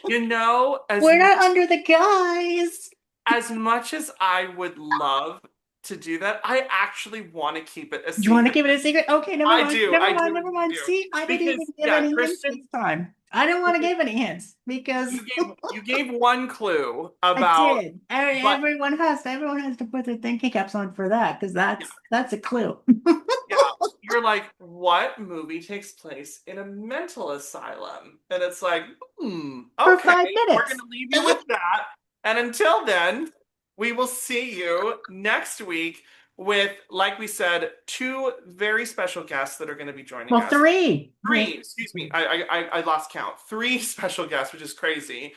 Speaker 10: You know,
Speaker 9: We're not under the guise.
Speaker 10: as much as I would love to do that, I actually want to keep it a
Speaker 9: You want to
Speaker 10: secret.
Speaker 9: keep it a secret? Okay, never
Speaker 10: I
Speaker 9: mind.
Speaker 10: do,
Speaker 9: Never
Speaker 10: I
Speaker 9: mind.
Speaker 10: do,
Speaker 9: Never
Speaker 10: I
Speaker 9: mind.
Speaker 10: do.
Speaker 9: See, I didn't
Speaker 10: Because
Speaker 9: even give
Speaker 10: yeah,
Speaker 9: any hints
Speaker 10: Christian,
Speaker 9: this time. I didn't want to give any hints because
Speaker 10: you gave one clue
Speaker 9: I
Speaker 10: about,
Speaker 9: did.
Speaker 10: but
Speaker 9: Everyone has to put their thinking caps on for that because
Speaker 10: yeah,
Speaker 9: that's a clue.
Speaker 10: yeah, you're like, what movie takes place in a mental asylum? And it's like,
Speaker 9: For
Speaker 10: okay,
Speaker 9: five
Speaker 10: we're
Speaker 9: minutes.
Speaker 10: gonna leave you with that. And until then, we will see you next week with, like we said, two very special guests that are going to be joining
Speaker 9: Well,
Speaker 10: us.
Speaker 9: three.
Speaker 10: Three, excuse me. I lost count. Three special guests, which is crazy.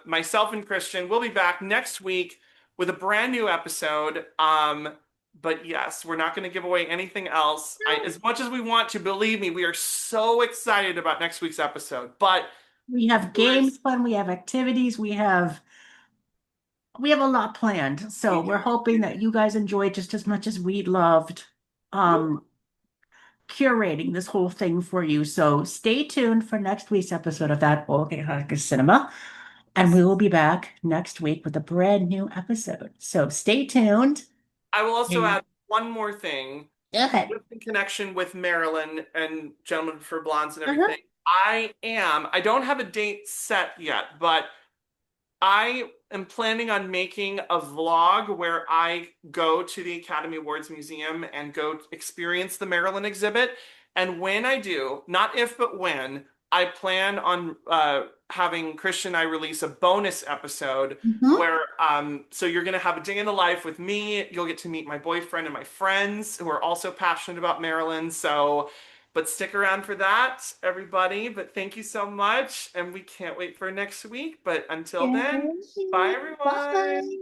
Speaker 10: Myself and Christian will be back next week with a brand new episode. But yes, we're not going to give away anything else. As much as we want to, believe me, we are so excited about next week's episode. But
Speaker 9: We have games fun, we have activities, we have a lot planned. So we're hoping that you guys enjoy just as much as we loved um curating this whole thing for you. So stay tuned for next week's episode of That Old Chaotic Cinema. And we will be back next week with a brand new episode. So stay tuned.
Speaker 10: I will also
Speaker 9: And
Speaker 10: add one more thing.
Speaker 9: okay.
Speaker 10: Just in connection with Marilyn and Gentlemen for Blondes and
Speaker 9: Uh-huh.
Speaker 10: everything. I don't have a date set yet, but I am planning on making a vlog where I go to the Academy Awards Museum and go experience the Maryland exhibit. And when I do, not if but when, I plan on having Christian and I release a bonus episode
Speaker 9: Mhm.
Speaker 10: where so you're gonna have a day in the life with me. You'll get to meet my boyfriend and my friends who are also passionate about Maryland. So but stick around for that, everybody. But thank you so much. And we can't wait for next week. But until then, bye,
Speaker 9: Yay.
Speaker 10: everyone.
Speaker 9: Bye.